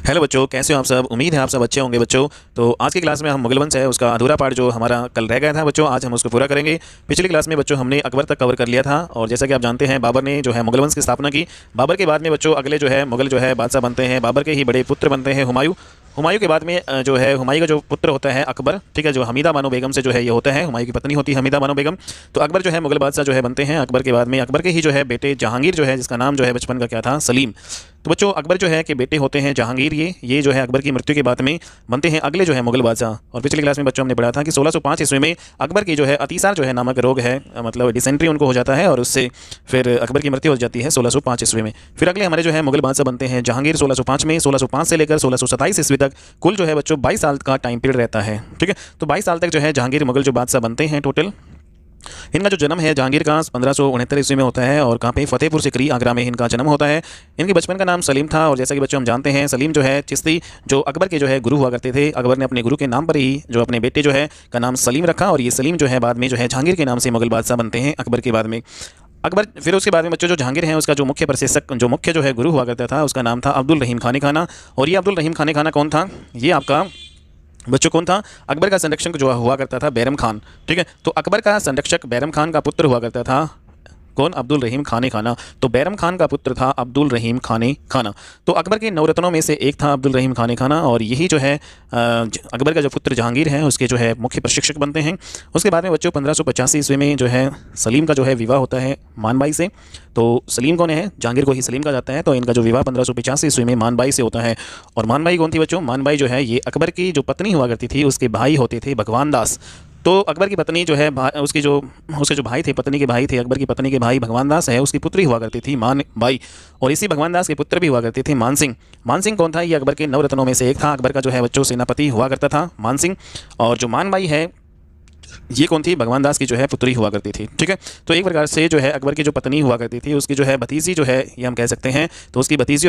Hello बच्चों, कैसे हो आप सब। उम्मीद है आप सब अच्छे होंगे बच्चों। तो आज की क्लास में हम मुगल वंश है उसका अधूरा पार्ट जो हमारा कल रह गया था बच्चों, आज हम उसको पूरा करेंगे। पिछली क्लास में बच्चों हमने अकबर तक कवर कर लिया था और जैसा कि आप जानते हैं बाबर ने जो है मुगल वंश की स्थापना की। बाबर के बाद में बच्चों अगले जो है मुगल जो है बादशाह बनते हैं, बाबर के ही बड़े पुत्र बनते हैं हुमायूं। हुमायूं के बाद में जो है हुमायूं का जो पुत्र होता है अकबर, ठीक है, जो हमीदा बानो बेगम से जो है ये होता है, हुमायूं की पत्नी होती है हमीदा बानो बेगम। तो अकबर जो है मुगल बादशाह जो है बनते हैं। अकबर के बाद में अकबर के ही जो है बेटे जहांगीर जो है, जिसका नाम जो है बचपन का क्या था, सलीम। तो बच्चों अकबर जो है कि बेटे होते हैं जहांगीर, ये जो है अकबर की मृत्यु के बाद में बनते हैं अगले जो है मुगल बादशाह। और पिछली क्लास में बच्चों हमने पढ़ा था कि 1605 ईस्वी में अकबर की जो है अतिसार जो है नामक रोग है, मतलब डिसेंट्री उनको हो जाता है और उससे फिर अकबर की मृत्यु हो जाती है 1605 ईस्वी में। फिर अगले हमारे जो है मुगल बादशाह बनते हैं जहांगीर 1605 में। 1605 से लेकर 1627 ईस्वी तक कुल जो है बच्चों 22 साल का टाइम पीरियड रहता है, ठीक है। तो 22 साल तक जो है जहांगीर मुगल जो बादशाह बनते हैं टोटल। इनका जो जन्म है जहांगीर का 1569 ईस्वी में होता है और कहाँ पे, फतेहपुर सिकरी आगरा में इनका जन्म होता है। इनके बचपन का नाम सलीम था और जैसा कि बच्चों हम जानते हैं सलीम जो है चिश्ती जो अकबर के जो है गुरु हुआ करते थे। अकबर ने अपने गुरु के नाम पर ही जो अपने बेटे जो है का नाम सलीम रखा और ये सलीम जो है बाद में जो है जहांगीर के नाम से मुगल बादशाह बनते हैं अकबर के बाद में। अकबर फिर उसके बाद में बच्चों जो जहांगीर है उसका जो मुख्य प्रशासक जो मुख्य जो है गुरु हुआ करता था उसका नाम था अब्दुल रहीम खान खाना। और ये अब्दुल रहीम खान खाना कौन था, ये आपका बच्चों कौन था, अकबर का संरक्षक जो हुआ करता था बैरम खान, ठीक है। तो अकबर का संरक्षक बैरम खान का पुत्र हुआ करता था कौन, अब्दुल रहीम खान खाना। तो बैरम खान का पुत्र था अब्दुल रहीम खान खाना। तो अकबर के नवरत्नों में से एक था अब्दुल रहीम खान खाना और यही जो है अकबर का जो पुत्र जहांगीर है उसके जो है मुख्य प्रशिक्षक बनते हैं। उसके बाद में बच्चों 1585 ईस्वी में जो है सलीम का जो है विवाह होता है मानबाई से। तो सलीम कौन है, जहांगीर को ही सलीम कहा जाता है। तो इनका जो विवाह 1585 ईस्वी में मानबाई से होता है। और मानबाई कौन थी बच्चों, मानबाई जो है ये अकबर की जो पत्नी हुआ करती थी उसके भाई होते थे भगवान दास। तो अकबर की पत्नी जो है उसके जो भाई थे, पत्नी के भाई थे, अकबर की पत्नी के भाई भगवान दास है, उसकी पुत्री हुआ करती थी मान बाई। और इसी भगवान दास के पुत्र भी हुआ करते थे मान सिंह। मान सिंह कौन था, ये अकबर के नवरत्नों में से एक था। अकबर का जो है बच्चों सेनापति हुआ करता था मान सिंह। और जो मान बाई है ये कौन थी, भगवान दास की जो है पुत्री हुआ करती थी, ठीक है। तो एक प्रकार से जो है अकबर की जो पत्नी हुआ करती थी उसकी जो है भतीजी जो है ये हम कह सकते हैं। तो उसकी भतीजी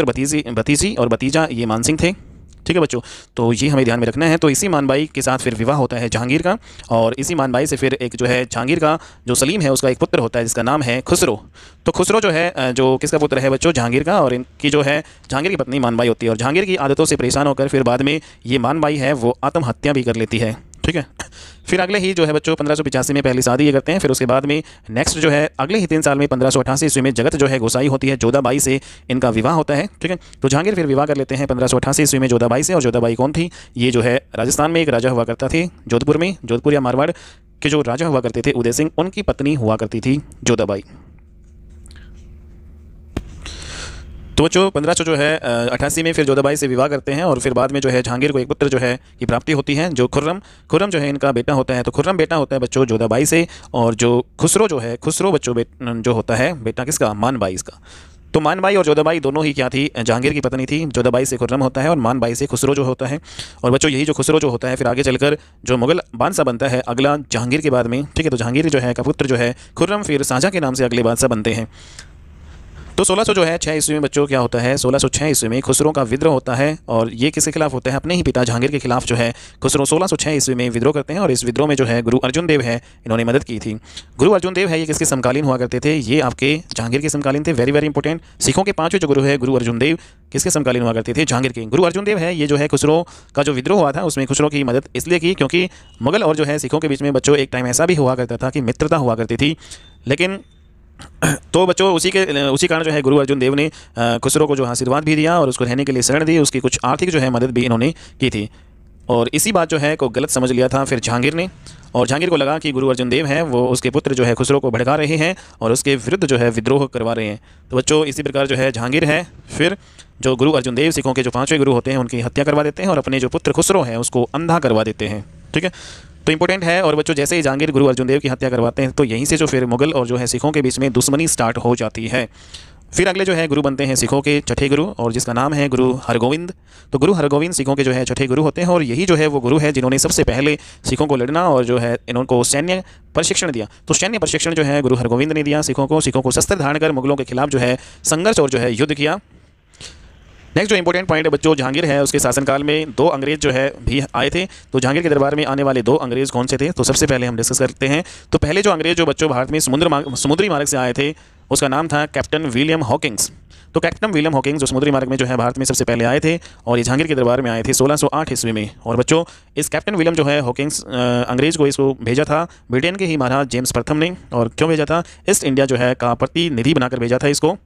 और भतीजा ये मान सिंह थे, ठीक है बच्चों। तो ये हमें ध्यान में रखना है। तो इसी मानबाई के साथ फिर विवाह होता है जहांगीर का और इसी मानबाई से फिर एक जो है जहांगीर का जो सलीम है उसका एक पुत्र होता है जिसका नाम है खुसरो। तो खुसरो जो है जो किसका पुत्र है बच्चों, जहांगीर का। और इनकी जो है जहांगीर की पत्नी मानबाई होती है और जहांगीर की आदतों से परेशान होकर फिर बाद में ये मानबाई है वो आत्महत्या भी कर लेती है, ठीक है। फिर अगले ही जो है बच्चों 1585 में पहली शादी ये करते हैं। फिर उसके बाद में नेक्स्ट जो है अगले ही 3 साल में 1588 ईस्वी में जगत जो है गोसाई होती है, जोधाबाई से इनका विवाह होता है, ठीक है। तो जहांगीर फिर विवाह कर लेते हैं 1588 ईस्वी में जोधाबाई से। और जोधाबाई कौन थी, ये जो है राजस्थान में एक राजा हुआ करता थे, जोधपुर या मारवाड़ के जो राजा हुआ करते थे उदय सिंह, उनकी पत्नी हुआ करती थी जोधाबाई। तो बच्चों 1588 में फिर जोधाबाई से विवाह करते हैं और फिर बाद में जो है जहांगीर को एक पुत्र जो है की प्राप्ति होती है जो खुर्रम जो है इनका बेटा होता है। तो खुर्रम बेटा होता है बच्चों जोधाबाई से। और जो खुसरो जो है, खुसरो बच्चों जो होता है बेटा किसका, मानबाई का। तो मानबाई और जोधाबाई दोनों ही क्या थी, जहांगीर की पत्नी थी। जोधाबाई से खुर्रम होता है और मानबाई से खुसरो जो होता है। और बच्चों यही जो खुसरो जो होता है फिर आगे चलकर जो मुगल बादशाह बनता है अगला जहांगीर के बाद में, ठीक है। तो जहांगीर जो है का पुत्र जो है खुर्रम फिर शाहजहां के नाम से अगले बादशाह बनते हैं। तो 1606 ईस्वी में बच्चों क्या होता है, 1606 ईस्वी में खुसरो का विद्रोह होता है और ये किसके खिलाफ होता है, अपने ही पिता जहांगीर के खिलाफ जो है खुसरो 1606 ईस्वी में विद्रोह करते हैं। और इस विद्रोह में जो है गुरु अर्जुन देव है इन्होंने मदद की थी। गुरु अर्जुन देव है ये किसके समकालीन हुआ करते थे, ये आपके जहांगीर के समकालीन थे। वेरी वेरी इंपॉर्टेंट, सिखों के 5वें जो गुरु है गुरु अर्जुन देव किसके समकालीन हुआ करते थे, जहांगीर के। गुरु अर्जुन देव है ये जो है खुसरो का जो विद्रोह हुआ था उसमें खुसरो की मदद इसलिए की क्योंकि मुगल और जो है सिखों के बीच में बच्चों एक टाइम ऐसा भी हुआ करता था कि मित्रता हुआ करती थी। लेकिन तो बच्चों उसी कारण जो है गुरु अर्जुन देव ने खुसरो को जो आशीर्वाद भी दिया और उसको रहने के लिए शरण दी, उसकी कुछ आर्थिक जो है मदद भी इन्होंने की थी। और इसी बात जो है को गलत समझ लिया था फिर जहांगीर ने। और जहांगीर को लगा कि गुरु अर्जुन देव है वो उसके पुत्र जो है खुसरो को भड़का रहे हैं और उसके विरुद्ध जो है विद्रोह करवा रहे हैं। तो बच्चों इसी प्रकार जो है जहांगीर है फिर जो गुरु अर्जुन देव सिखों के जो 5वें गुरु होते हैं उनकी हत्या करवा देते हैं और अपने जो पुत्र खुसरो है उसको अंधा करवा देते हैं, ठीक है। तो इंपॉर्टेंट है। और बच्चों जैसे ही जहांगीर गुरु अर्जुन देव की हत्या करवाते हैं तो यहीं से जो फिर मुगल और जो है सिखों के बीच में दुश्मनी स्टार्ट हो जाती है। फिर अगले जो है गुरु बनते हैं सिखों के 6ठे गुरु और जिसका नाम है गुरु हरगोविंद। तो गुरु हरगोविंद सिखों के जो है 6ठे गुरु होते हैं और यही जो है वो गुरु है जिन्होंने सबसे पहले सिखों को लड़ना और जो है इनको सैन्य प्रशिक्षण दिया। तो सैन्य प्रशिक्षण जो है गुरु हरगोविंद ने दिया सिखों को शस्त्र धारण कर मुगलों के खिलाफ जो है संघर्ष और जो है युद्ध किया। नेक्स्ट जो इंपॉर्टेंट पॉइंट है बच्चों जहांगीर है उसके शासनकाल में 2 अंग्रेज जो है भी आए थे। तो जहांगीर के दरबार में आने वाले 2 अंग्रेज कौन से थे, तो सबसे पहले हम डिस्कस करते हैं। तो पहले जो अंग्रेज जो बच्चों भारत में समुद्री मार्ग से आए थे उसका नाम था कैप्टन विलियम हॉकिंग्स। तो कैप्टन विलियम हॉकिंस जो समुद्री मार्ग में जो है भारत में सबसे पहले आए थे और ये जहांगीर के दरबार में आए थे 1608 ईस्वी में। और बच्चों इस कैप्टन विलियम जो है हॉकिंस अंग्रेज को इसको भेजा था ब्रिटेन के ही महाराज जेम्स प्रथम ने। और क्यों भेजा था? ईस्ट इंडिया जो है का प्रतिनिधि बनाकर भेजा था इसको,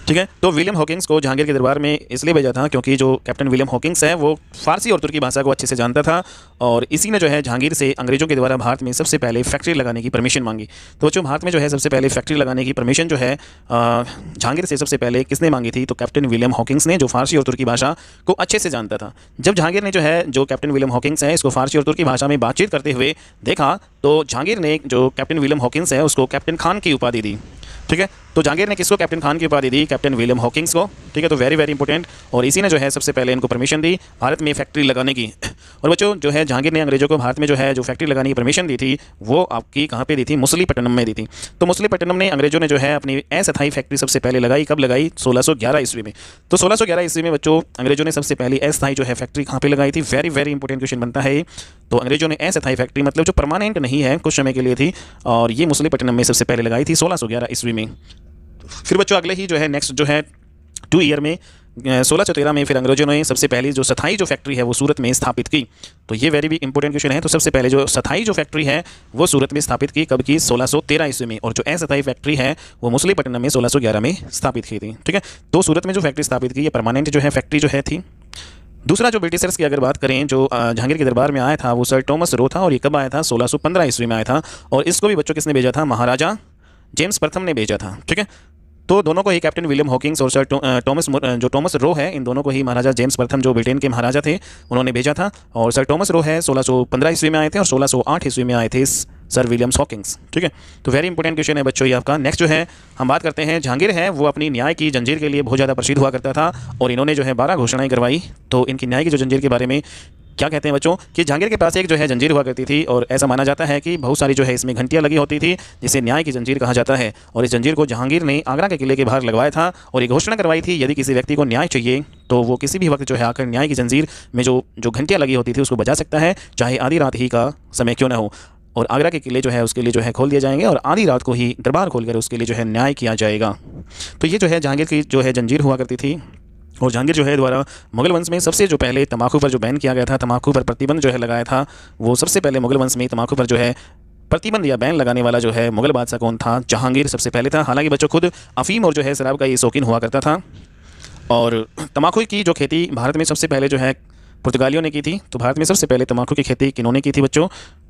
ठीक है। तो विलियम हॉकिंस को जहांगीर के दरबार में इसलिए भेजा था क्योंकि जो कैप्टन विलियम हॉकिंस है वो फारसी और तुर्की भाषा को अच्छे से जानता था और इसी ने जो है जहांगीर से अंग्रेजों के द्वारा भारत में सबसे पहले फैक्ट्री लगाने की परमिशन मांगी। तो बच्चों भारत में जो है सबसे पहले फैक्ट्री लगाने की परमिशन जो है जहांगीर से सबसे पहले किसने मांगी थी? तो कैप्टन विलियम हॉकिंस ने, जो फारसी और तुर्की भाषा को अच्छे से जानता था। जब जहांगीर ने जो है जो कैप्टन विलियम हॉकिंस है इसको फारसी और तुर्की भाषा में बातचीत करते हुए देखा तो जहांगीर ने जो कैप्टन विलियम हॉकिंस है उसको कैप्टन खान की उपाधि दी, ठीक है। तो जहांगीर ने किसको कैप्टन खान की उपाधि दी? कैप्टन विलियम हॉकिंस को, ठीक है। तो वेरी वेरी इंपॉर्टेंट। और इसी ने जो है सबसे पहले इनको परमिशन दी भारत में फैक्ट्री लगाने की। और बच्चों जो है जहांगीर ने अंग्रेजों को भारत में जो है जो फैक्ट्री लगाने की परमिशन दी थी वो आपकी कहाँ पे दी थी? मछलीपट्टनम में दी थी। तो मछलीपट्टनम ने अंग्रेजों ने जो है अपनी अस्थायी फैक्ट्री सबसे पहले लगाई। कब लगाई? 1611 ईस्वी में। तो 1611 ईस्वी में बच्चों अंग्रेजों ने सबसे पहली अस्थायी जो है फैक्ट्री कहाँ पे लगाई थी? वेरी वेरी इंपॉर्टेंट क्वेश्चन बनता है। तो अंग्रेजों ने अस्थायी फैक्ट्री मतलब जो परमानेंट नहीं है, कुछ समय के लिए थी, और ये मछलीपट्टनम में सबसे पहले लगाई थी 1611 ईस्वी में। फिर बच्चों अगले ही जो है नेक्स्ट जो है 2 ईयर में 1613 में फिर अंग्रेजों ने सबसे पहली जो स्थायी जो फैक्ट्री है वो सूरत में स्थापित की। तो ये वेरी भी इंपॉर्टेंट क्वेश्चन है। तो सबसे पहले जो स्थायी जो फैक्ट्री है वो सूरत में स्थापित की, कब की? 1613 ईस्वी में। और जो अस्थायी फैक्ट्री है वो मछलीपट्टनम में 1611 में स्थापित की थी, ठीक है। तो सूरत में जो फैक्ट्री स्थापित की ये परमानेंट जो है फैक्ट्री जो है थी। दूसरा जो ब्रिटिशर्स की अगर बात करें जो जहांगीर के दरबार में आया था वो सर टॉमस रो था। और ये कब आया था? 1615 ईस्वी में आया था। और इसको भी बच्चों किसने भेजा था? महाराजा जेम्स प्रथम ने भेजा था, ठीक है। तो दोनों को ही कैप्टन विलियम हॉकिंस और सर टॉमस रो है, इन दोनों को ही महाराजा जेम्स प्रथम जो ब्रिटेन के महाराजा थे उन्होंने भेजा था। और सर टॉमस रो है 1615 ईस्वी में आए थे और 1608 ईस्वी में आए थे सर विलियम्स हॉकिंस, ठीक है। तो वेरी इंपॉर्टेंट क्वेश्चन है बच्चों ये आपका। नेक्स्ट जो है हम बात करते हैं जहांगीर है वो अपनी न्याय की जंजीर के लिए बहुत ज़्यादा प्रसिद्ध हुआ करता था और इन्होंने जो है 12 घोषणाएं करवाई। तो इनकी न्याय की जो जंजीर के बारे में क्या कहते हैं बच्चों कि जहांगीर के पास एक जो है जंजीर हुआ करती थी और ऐसा माना जाता है कि बहुत सारी जो है इसमें घंटियां लगी होती थी जिसे न्याय की जंजीर कहा जाता है। और इस जंजीर को जहांगीर ने आगरा के किले के बाहर लगवाया था और ये घोषणा करवाई थी यदि किसी व्यक्ति को न्याय चाहिए तो वो किसी भी वक्त जो है आकर न्याय की जंजीर में जो घंटियां लगी होती थी उसको बजा सकता है, चाहे आधी रात ही का समय क्यों न हो। और आगरा के किले जो है उसके लिए जो है खोल दिए जाएंगे और आधी रात को ही दरबार खोलकर उसके लिए जो है न्याय किया जाएगा। तो ये जो है जहांगीर की जो है जंजीर हुआ करती थी। और जहांगीर जो है द्वारा मुगल वंश में सबसे जो पहले तंबाकू पर जो बैन किया गया था, तंबाकू पर प्रतिबंध जो है लगाया था, वो सबसे पहले मुगल वंश में तंबाकू पर जो है प्रतिबंध या बैन लगाने वाला जो है मुगल बादशाह कौन था? जहांगीर सबसे पहले था। हालांकि बच्चों खुद अफीम और जो है शराब का ये शौकीन हुआ करता था। और तंबाकू की जो खेती भारत में सबसे पहले जो है पुर्तगालियों ने की थी। तो भारत में सबसे पहले तंबाकू की खेती किन्होंने की थी बच्चों?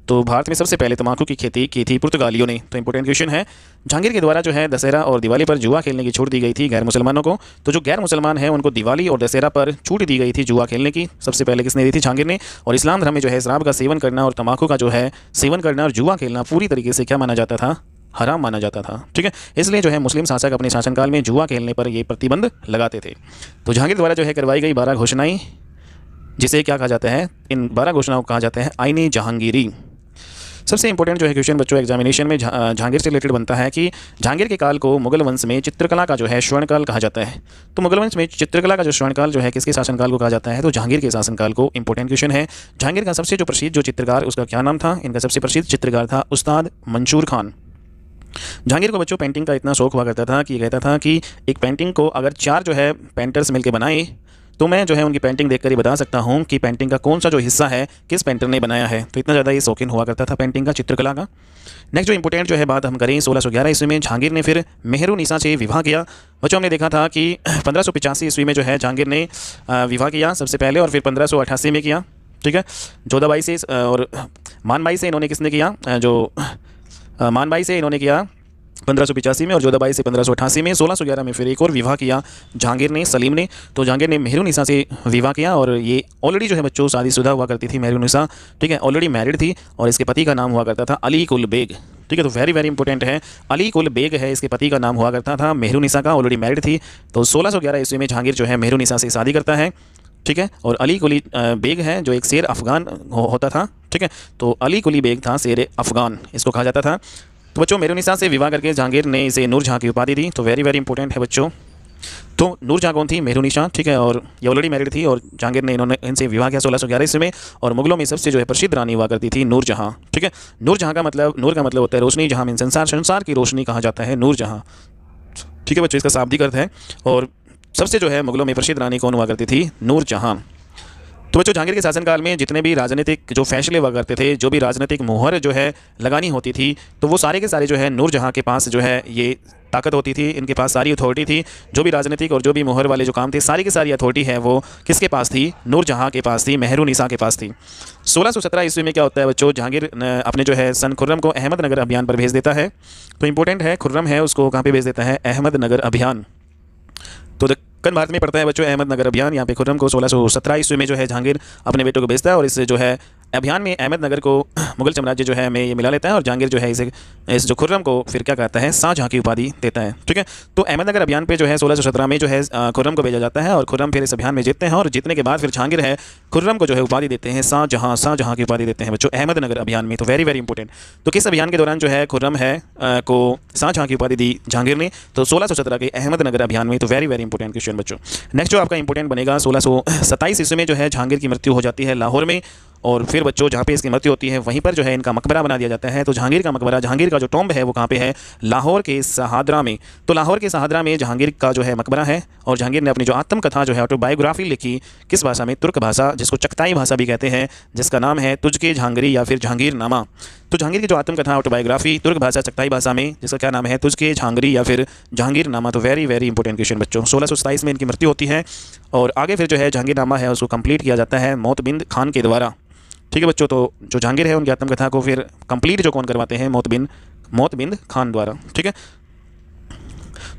तो भारत में सबसे पहले तंबाकू की खेती की थी पुर्तगालियों ने। तो इंपॉर्टेंट क्वेश्चन है। जहांगीर के द्वारा जो है दशहरा और दिवाली पर जुआ खेलने की छूट दी गई थी गैर मुसलमानों को। तो जो गैर मुसलमान है उनको दिवाली और दशहरा पर छूट दी गई थी जुआ खेलने की। सबसे पहले किसने दी थी? जहांगीर ने। और इस्लाम धर्म में जो है शराब का सेवन करना और तंबाकू का जो है सेवन करना और जुआ खेलना पूरी तरीके से क्या माना जाता था? हराम माना जाता था, ठीक है। इसलिए जो है मुस्लिम शासक अपने शासनकाल में जुआ खेलने पर ये प्रतिबंध लगाते थे। तो जहांगीर द्वारा जो है करवाई गई 12 घोषणाएं, जिसे क्या कहा जाता है? इन 12 घोषणाओं को कहा जाता है आईने जहांगीरी। सबसे इंपॉर्टेंट जो है क्वेश्चन बच्चों एग्जामिनेशन में जहांगीर से रिलेटेड बनता है कि जहांगीर के काल को मुगल वंश में चित्रकला का जो है स्वर्णकाल कहा जाता है। तो मुगल वंश में चित्रकला का जो स्वर्णकाल जो है किसके शासनकाल को कहा जाता है? तो जहांगीर के शासनकाल को। इंपॉर्टेंट क्वेश्चन है। जहांगीर का सबसे जो प्रसिद्ध जो चित्रकार उसका क्या नाम था? इनका सबसे प्रसिद्ध चित्रकार था उस्ताद मंसूर खान। जहांगीर को बच्चों पेंटिंग का इतना शौक हुआ करता था कि कहता था कि एक पेंटिंग को अगर 4 जो है पेंटर्स मिलकर बनाए तो मैं जो है उनकी पेंटिंग देखकर ही बता सकता हूँ कि पेंटिंग का कौन सा जो हिस्सा है किस पेंटर ने बनाया है। तो इतना ज़्यादा ये शौकीन हुआ करता था पेंटिंग का, चित्रकला का। नेक्स्ट जो इंपॉर्टेंट जो है बात हम करें 1611 ईस्वी में जहांगीर ने फिर मेहरुनिसा से विवाह किया। बच्चों हमने देखा था कि 1585 ईस्वी में जो है जहांगीर ने विवाह किया सबसे पहले और फिर 1588 में किया, ठीक है। जोधाबाई से और मानबाई से इन्होंने किसने किया? जो मानबाई से इन्होंने किया 1585 में और जोधाबाई से 1588 में। 1611 में फिर एक और विवाह किया जहांगीर ने, सलीम ने। तो जहांगीर ने मेहरुनिसा से विवाह किया और ये ऑलरेडी जो है बच्चों शादीशुदा हुआ करती थी मेहरुनिसा, ठीक है, ऑलरेडी मैरिड थी। और इसके पति का नाम हुआ करता था अली कुल बेग, ठीक है। तो वेरी वेरी इंपॉर्टेंट है, अली कुल बेग है इसके पति का नाम हुआ करता था। मेहरुनिसा का ऑलरेडी मैरिड थी। तो 1611 ईस्वी में जहांगीर जो है मेहरुनिसा से शादी करता है, ठीक है। और अली कुली बेग है जो एक शेर अफगान होता था, ठीक है। तो अली कुली बेग था शेर अफगान इसको कहा जाता था। तो बच्चों मेहरुनिसा से विवाह करके जहांगीर ने इसे नूरजहां की उपाधि दी। तो वेरी वेरी इंपॉर्टेंट है बच्चों। तो नूरजहां कौन थी? मेहरुनिसा, ठीक है। और ये ऑलरेडी मैरिड थी और जहांगीर ने इनसे विवाह किया 1611 ईस्वी में। और मुगलों में सबसे जो है प्रसिद्ध रानी हुआ करती थी नूरजहां, ठीक है। नूरजहां का मतलब, नूर का मतलब होता है रोशनी, जहां में संसार की रोशनी कहा जाता है नूरजहां। ठीक है बच्चों, इसका शाब्दिक अर्थ है। और सबसे जो है मुगलों में प्रसिद्ध रानी कौन हुआ करती थी? नूरजहां। तो बच्चों जहांगीर के शासनकाल में जितने भी राजनीतिक जो फैसले हुआ करते थे, जो भी राजनीतिक मुहर जो है लगानी होती थी, तो वो सारे के सारे जो है नूरजहां के पास जो है ये ताकत होती थी, इनके पास सारी अथॉरिटी थी। जो भी राजनीतिक और जो भी मुहर वाले जो काम थे, सारी की सारी अथॉरिटी है वो किसके पास थी? नूरजहां के पास थी, मेहरुनिसा के पास थी। 1617 ईस्वी में क्या होता है बच्चों? जहांगीर अपने जो है सन खुर्रम को अहमदनगर अभियान पर भेज देता है। तो इंपॉर्टेंट है, खुर्रम है उसको कहाँ पे भेज देता है? अहमदनगर अभियान। तो दक्कन भारत में पड़ता है बच्चों अहमदनगर अभियान। यहाँ पे खुर्रम को 1617 ईस्वी में जो है जहांगीर अपने बेटों को भेजता है और इससे जो है अभियान में अहमदनगर को मुगल साम्राज्य जो है में ये मिला लेता है और जहांगीर जो है इस जो खुर्रम को फिर क्या कहता है? शाहजहां की उपाधि देता है। ठीक है, तो अहमदनगर अभियान पे जो है 1617 में जो है खुर्रम को भेजा जाता है और खुर्रम फिर इस अभियान में जीतते हैं और जीतने के बाद फिर जहांगीर है खुर्रम को जो है उपाधि देते हैं शाहजहां, शाहजहां की उपाधि देते हैं बच्चों अहमदनगर अभियान में। तो वेरी वेरी इंपॉर्टेंट। तो किस अभियान के दौरान जो है खुर्रम है को शाहजहां की उपाधि दी जहांगीर ने? तो 1617 के अहमदनगर अभियान में। तो वेरी वेरी इंपॉर्टेंट क्वेश्चन बच्चों। नेक्स्ट जो आपका इंपॉर्टेंट बनेगा 1627 ईस्वी में जो है जहांगीर की मृत्यु हो जाती है लाहौर में। और फिर बच्चों जहाँ पे इसकी मृत्यु होती है वहीं पर जो है इनका मकबरा बना दिया जाता है। तो जहांगीर का मकबरा, जहांगीर का जो टॉम्ब है वो कहाँ पे है? लाहौर के शहादरा में। तो लाहौर के शहादरा में जहांगीर का जो है मकबरा है। और जहांगीर ने अपनी जो आत्मकथा जो है ऑटोबायोग्राफी लिखी किस भाषा में? तुर्क भाषा, जिसको चगताई भाषा भी कहते हैं, जिसका नाम है तुझके जहांगीरी या फिर जहांगीरनामा। तो जहांगीर की जो आत्मकथा ऑटोबायोग्राफी तुर्क भाषा चगताई भाषा में, जिसका क्या नाम है? तुझके जहांगीरी या फिर जहांगीरनामा। तो वेरी वेरी इंपॉर्टेंट क्वेश्चन बच्चों। 1627 में इनकी मृत्यु होती है और आगे फिर जो है जहांगीरनामा है उसको कंप्लीट किया जाता है मोतबिंद खान के द्वारा। ठीक है बच्चों, तो जो जहांगीर है उनकी आत्मकथा को फिर कंप्लीट जो कौन करवाते हैं? मोतबिंद खान द्वारा। ठीक है,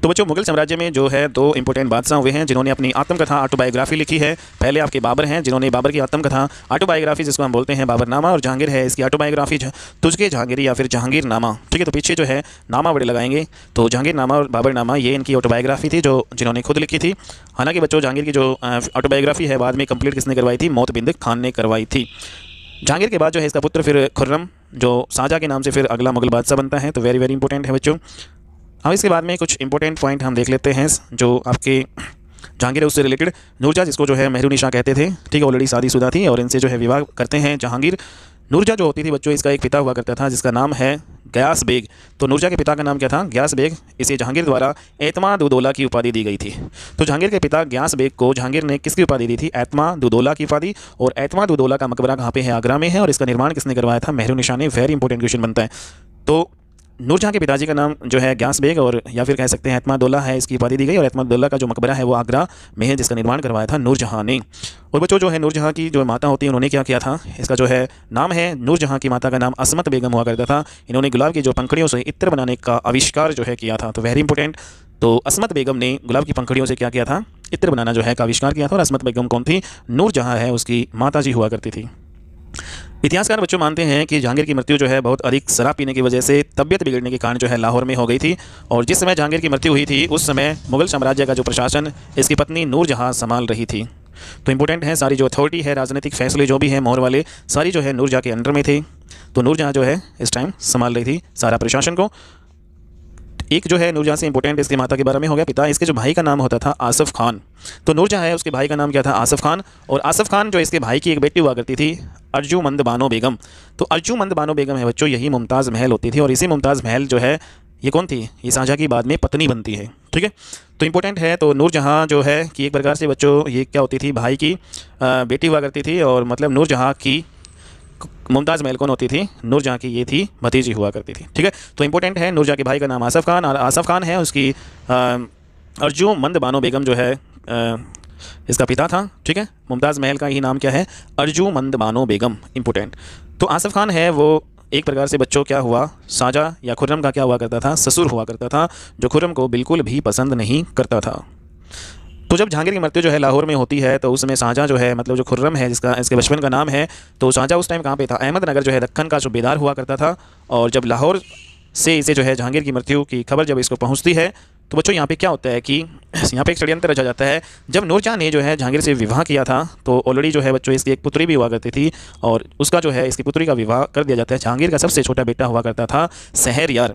तो बच्चों मुगल साम्राज्य में जो है दो इंपॉर्टेंट बादशाह हुए हैं जिन्होंने अपनी आत्मकथा ऑटोबायोग्राफी लिखी है। पहले आपके बाबर हैं जिन्होंने बाबर की आत्मकथा ऑटोबायोग्राफी जिसको हम बोलते हैं बाबरनामा, और जहांगीर है इसकी ऑटोबायोग्राफी तुझके जहांगीरी या फिर जहांगीरनामा। ठीक है, तो पीछे जो है नामा बड़े लगाएंगे। तो जहांगीरनामा और बाबरनामा ये इनकी ऑटोबायोग्राफी थी जो जिन्होंने खुद लिखी थी। हालांकि बच्चों जहांगीर की जो ऑटोबायोग्राफी है बाद में कंप्लीट किसने करवाई थी? मोतबिंद खान ने करवाई थी। जहांगीर के बाद जो है इसका पुत्र फिर खुर्रम जो शाहजहां के नाम से फिर अगला मुगल बादशाह बनता है। तो वेरी वेरी इंपॉर्टेंट है बच्चों। अब इसके बाद में कुछ इंपॉर्टेंट पॉइंट हम देख लेते हैं जो आपके जहांगीर है उससे रिलेटेड। नूरजहां जिसको जो है मेहरुनिसा कहते थे, ठीक है, ऑलरेडी शादीशुदा थी और इनसे जो है विवाह करते हैं जहांगीर। नूरजहां जो होती थी बच्चों इसका एक पिता हुआ करता था जिसका नाम है गयास बेग। तो नूरजहां के पिता का नाम क्या था? गयास बेग। इसे जहांगीर द्वारा एतमाद-उद-दौला की उपाधि दी गई थी। तो जहांगीर के पिता गयास बेग को जहांगीर ने किसकी उपाधि दी थी? एतमाद-उद-दौला की उपाधि। और एतमाद-उद-दौला का मकबरा कहाँ पे है? आगरा में है। और इसका निर्माण किसने करवाया था? मेहरुनिसा ने। वेरी इंपॉर्टेंट क्वेश्चन बनता है। तो नूरजहां के पिताजी का नाम जो है गयास बेग और या फिर कह सकते हैं एतमाद-उद-दौला है, इसकी उपाधि दी गई। और एतमाद-उद-दौला का जो मकबरा है वो आगरा में है जिसका निर्माण करवाया था नूरजहां ने। और बच्चों जो है नूरजहां की जो माता होती है उन्होंने क्या किया था? इसका जो है नाम है नूरजहां की माता का नाम असमत बेगम हुआ करता था। इन्होंने गुलाब की जो पंखड़ियों से इत्र बनाने का आविष्कार जो है किया था। तो वेरी इंपॉर्टेंट। तो असमत बेगम ने गुलाब की पंखड़ियों से क्या किया था? इत्र बनाना जो है का आविष्कार किया था। और असमत बेगम कौन थी? नूरजहां है उसकी माता जी हुआ करती थी। इतिहासकार बच्चों मानते हैं कि जहांगीर की मृत्यु जो है बहुत अधिक शराब पीने की वजह से तबियत बिगड़ने के कारण जो है लाहौर में हो गई थी। और जिस समय जहांगीर की मृत्यु हुई थी उस समय मुगल साम्राज्य का जो प्रशासन इसकी पत्नी नूरजहां संभाल रही थी। तो इंपॉर्टेंट है, सारी जो अथॉरिटी है, राजनीतिक फैसले जो भी हैं मोहर वाले, सारी जो है नूरजहां के अंडर में थे। तो नूरजहां जो है इस टाइम संभाल रही थी सारा प्रशासन को। एक जो है नूरजहां से इंपॉर्टेंट इसकी माता के बारे में हो गया। पिता इसके जो भाई का नाम होता था आसफ खान। तो नूरजहां है उसके भाई का नाम क्या था? आसफ खान। और आसफ खान जो इसके भाई की एक बेटी हुआ करती थी अर्जुमंद बानो बेगम। तो अर्जुमंद बानो बेगम है बच्चों, यही मुमताज़ महल होती थी। और इसी मुमताज़ महल जो है ये कौन थी? ये शाहजहां की बाद में पत्नी बनती है। ठीक है, तो इंपॉर्टेंट है। तो नूरजहां जो है कि एक प्रकार से बच्चों ये क्या होती थी? भाई की बेटी हुआ करती थी। और मतलब नूरजहां की मुमताज़ महल कौन होती थी? नूरजहां की ये थी भतीजी हुआ करती थी। ठीक है, तो इंपॉर्टेंट है नूरजहां के भाई का नाम आसफ खान। और आसफ खान है उसकी अर्जुमंद बानो बेगम जो है इसका पिता था। ठीक है, मुमताज़ महल का ही नाम क्या है? अर्जुमंद बानो बेगम। इंपॉर्टेंट। तो आसफ खान है वो एक प्रकार से बच्चों क्या हुआ? शाहजहां या खुर्रम का क्या हुआ करता था? ससुर हुआ करता था, जो खुर्रम को बिल्कुल भी पसंद नहीं करता था। तो जब जहांगीर की मृत्यु जो है लाहौर में होती है तो उस समय शाहजहां जो है मतलब जो खुर्रम है जिसका इसके बचपन का नाम है, तो शाहजहां उस टाइम कहाँ पे था? अहमदनगर जो है दक्कन का सूबेदार हुआ करता था। और जब लाहौर से इसे जो है जहांगीर की मृत्यु की खबर जब इसको पहुंचती है तो बच्चों यहाँ पे क्या होता है कि यहाँ पे एक षड्यंत्र रचा जाता है। जब नूरजहां ने जो है जहांगीर से विवाह किया था तो ऑलरेडी जो है बच्चों इसकी एक पुत्री भी हुआ करती थी। और उसका जो है इसकी पुत्री का विवाह कर दिया जाता है। जहांगीर का सबसे छोटा बेटा हुआ करता था शहरयार।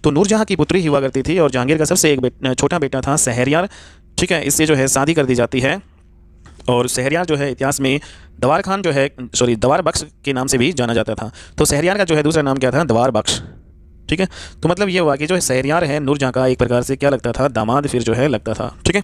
तो नूरजहां की पुत्री ही हुआ करती थी और जहांगीर का सबसे एक छोटा बेटा था शहरयार। ठीक है, इससे जो है शादी कर दी जाती है। और शहरयार जो है इतिहास में दवार खान जो है दवार बख्श के नाम से भी जाना जाता था। तो शहरयार का जो है दूसरा नाम क्या था? दवार बख्श। ठीक है। तो मतलब ये हुआ कि जो शहरयार है नूरजहाँ का एक प्रकार से क्या लगता था, दामाद फिर जो है लगता था। ठीक है।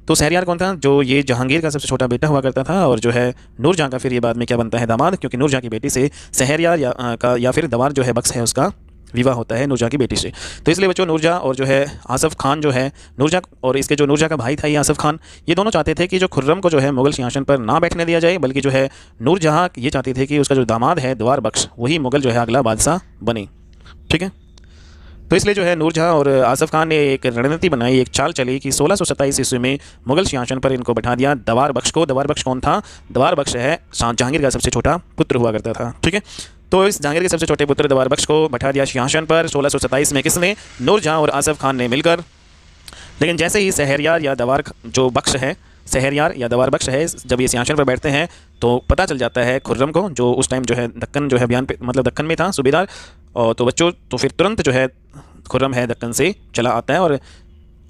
तो शहरयार कौन था, जो ये जहांगीर का सबसे छोटा बेटा हुआ करता था, और जो है नूरजहाँ का फिर ये बाद में क्या बनता है, दामाद, क्योंकि नूरजहाँ की बेटी से शहरयार या फिर दवार जो है बख्श है उसका विवाह होता है नूरजहाँ की बेटी से। तो इसलिए बच्चों नूरजहाँ और जो है आसफ़ खान जो है नूरजहाँ और इसके जो नूरजहाँ का भाई था ये आसफ़ खान, ये दोनों चाहते थे कि जो खुर्रम को जो है मुगल सिंहासन पर ना बैठने दिया जाए, बल्कि जो है नूरजहाँ ये चाहते थे कि उसका जो दामाद है दवार बख्श वही मुगल जो है अगला बादशाह बने। ठीक है। तो इसलिए जो है नूरजहाँ और आसफ़ खान ने एक रणनीति बनाई, एक चाल चली कि 1627 ईस्वी में मुगल सिंहासन पर इनको बैठा दिया दवार बख्श को। दवार बख्श कौन था, दवार बख्श है जहांगीर का सबसे छोटा पुत्र हुआ करता था। ठीक है। तो इस जहांगीर के सबसे छोटे पुत्र दवार बख्श को बैठा दिया सिंहासन पर 1627 में, किसने, नूरजहाँ और आसफ़ खान ने मिलकर। लेकिन जैसे ही शहरयार या दवार जो बख्श है, शहरयार या दवार बख्श है, जब ये सिंहासन पर बैठते हैं तो पता चल जाता है खुर्रम को, जो उस टाइम जो है दक्कन जो है अभियान पे मतलब दक्कन में था सूबेदार, और तो बच्चों तो फिर तुरंत जो है खुर्रम है दक्कन से चला आता है,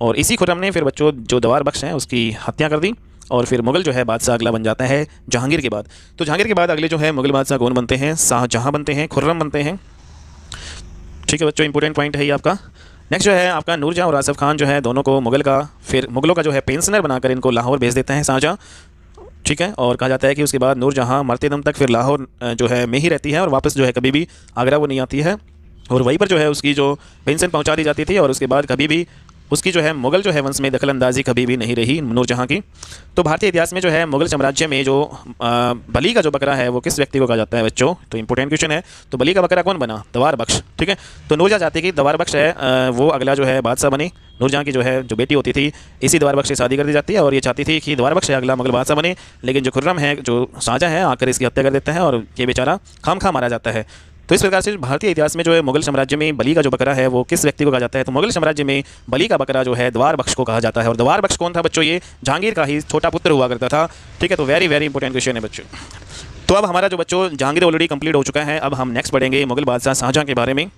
और इसी खुर्रम ने फिर बच्चों जो दवार बख्श हैं उसकी हत्या कर दी, और फिर मुगल जो है बादशाह अगला बन जाता है जहांगीर के बाद। तो जहांगीर के बाद अगले जो है मुगल बादशाह कौन बनते हैं, शाहजहाँ बनते हैं, खुर्रम बनते हैं। ठीक है बच्चों, इंपॉर्टेंट पॉइंट है ये आपका। नेक्स्ट जो है आपका नूरजहाँ और आसफ़ खान जो है दोनों को मुगलों का जो है पेंशनर बनाकर इनको लाहौर भेज देता है शाहजहाँ। ठीक है। और कहा जाता है कि उसके बाद नूरजहाँ मरते दम तक फिर लाहौर जो है में ही रहती है, और वापस जो है कभी भी आगरा वो नहीं आती है, और वहीं पर जो है उसकी जो पेंशन पहुंचा दी जाती थी, और उसके बाद कभी भी उसकी जो है मुगल जो है वंश में दखलंदाजी कभी भी नहीं रही नूरजहाँ की। तो भारतीय इतिहास में जो है मुगल साम्राज्य में जो बली का जो बकरा है वो किस व्यक्ति को कहा जाता है बच्चों, तो इंपॉर्टेंट क्वेश्चन है। तो बली का बकरा कौन बना, दवार बख्श। ठीक है। तो नूरजहाँ चाहती कि दवार बख्श है वो अगला जो है बादशाह बने। नूरजहाँ की जो है जो बेटी होती थी इसी दवार बख्श से शादी कर दी जाती है, और ये चाहती थी कि दवार बख्श है अगला मुगल बादशाह बने, लेकिन जो खुर्रम है जो शाहजहाँ है आकर इसकी हत्या कर देता है, और ये बेचारा खामखा मारा जाता है। तो इस प्रकार से भारतीय इतिहास में जो है मुगल साम्राज्य में बली का जो बकरा है वो किस व्यक्ति को कहा जाता है, तो मुगल साम्राज्य में बली का बकरा जो है दवार बख्श को कहा जाता है। और दवार बख्श कौन था बच्चों, ये जहांगीर का ही छोटा पुत्र हुआ करता था। ठीक है। तो वेरी वेरी इंपॉर्टेंट क्वेश्चन है बच्चों। तो अब हमारा जो बच्चों जहांगीर ऑलरेडी कंप्लीट हो चुका है, अब हम नेक्स्ट पढ़ेंगे मुगल बादशाह शाहजहाँ के बारे में।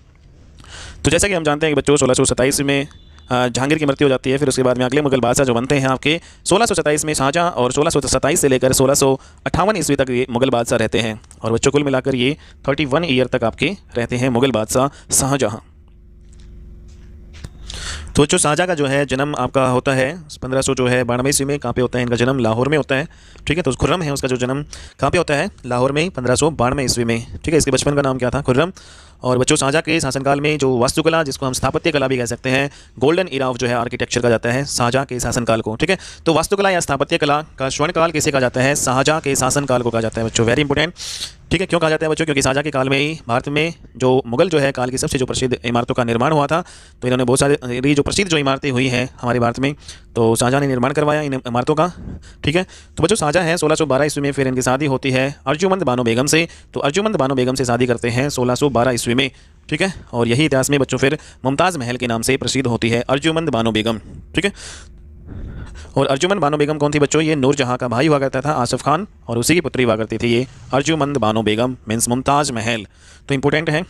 तो जैसा कि हम जानते हैं कि बच्चों 1627 में जहांगीर की मृत्यु हो जाती है, फिर उसके बाद में अगले मुगल बादशाह जो बनते हैं आपके 1627 में शाहजहाँ, और 1627 से लेकर 1658 ईस्वी तक ये मुगल बादशाह रहते हैं, और बच्चों कुल मिलाकर ये 31 ईयर तक आपके रहते हैं मुगल बादशाह शाहजहाँ। तो बच्चों शाहजहाँ का जो है जन्म आपका होता है 1500 जो है 92 ईस्वी में। कहाँ पे होता है इनका जन्म, लाहौर में होता है। ठीक है। तो खुर्रम है उसका जो जन्म कहाँ पे होता है, लाहौर में 1592 ईस्वी में। ठीक है। इसके बचपन का नाम क्या था, खुर्रम। और बच्चों शाहजहाँ के शासनकाल में जो वास्तुकला, जिसको हम स्थापत्य कला भी कह सकते हैं, गोल्डन इरा ऑफ जो है आर्किटेक्चर कहा जाता है शाहजहाँ के शासनकाल को। ठीक है। तो वास्तुकला या स्थापत्य कला का स्वर्णकाल किसे कहा जाता है, शाहजहाँ के शासनकाल को कहा जाता है बच्चों, वेरी इंपॉर्टेंट। ठीक है। क्यों कहा जाता है बच्चों, क्योंकि शाहजहाँ के काल में ही भारत में जो मुगल जो है काल की सबसे जो प्रसिद्ध इमारतों का निर्माण हुआ था। तो इन्होंने बहुत सारी जो प्रसिद्ध जो इमारतें हुई हैं हमारे भारत में, तो शाहजहाँ ने निर्माण करवाया इन इमारतों का। ठीक है। तो बच्चों शाहजहाँ है 1612 ईस्वी में, फिर इनकी शादी होती है अर्जुमंद बानो बेगम से। तो अर्जुमंद बानो बेगम से शादी करते हैं 1612 ईस्वी में। ठीक है। और यही इतिहास में बच्चों फिर मुमताज़ महल के नाम से प्रसिद्ध होती है अर्जुमंद बानो बेगम। ठीक है। और अर्जुमंद बानो बेगम कौन थी बच्चों, ये नूरजहाँ का भाई हुआ करता था आसफ़ खान, और उसी की पुत्री हुआ करती थी ये अर्जुमंद बानो बेगम, मीन्स मुमताज़ महल। तो इंपॉर्टेंट है।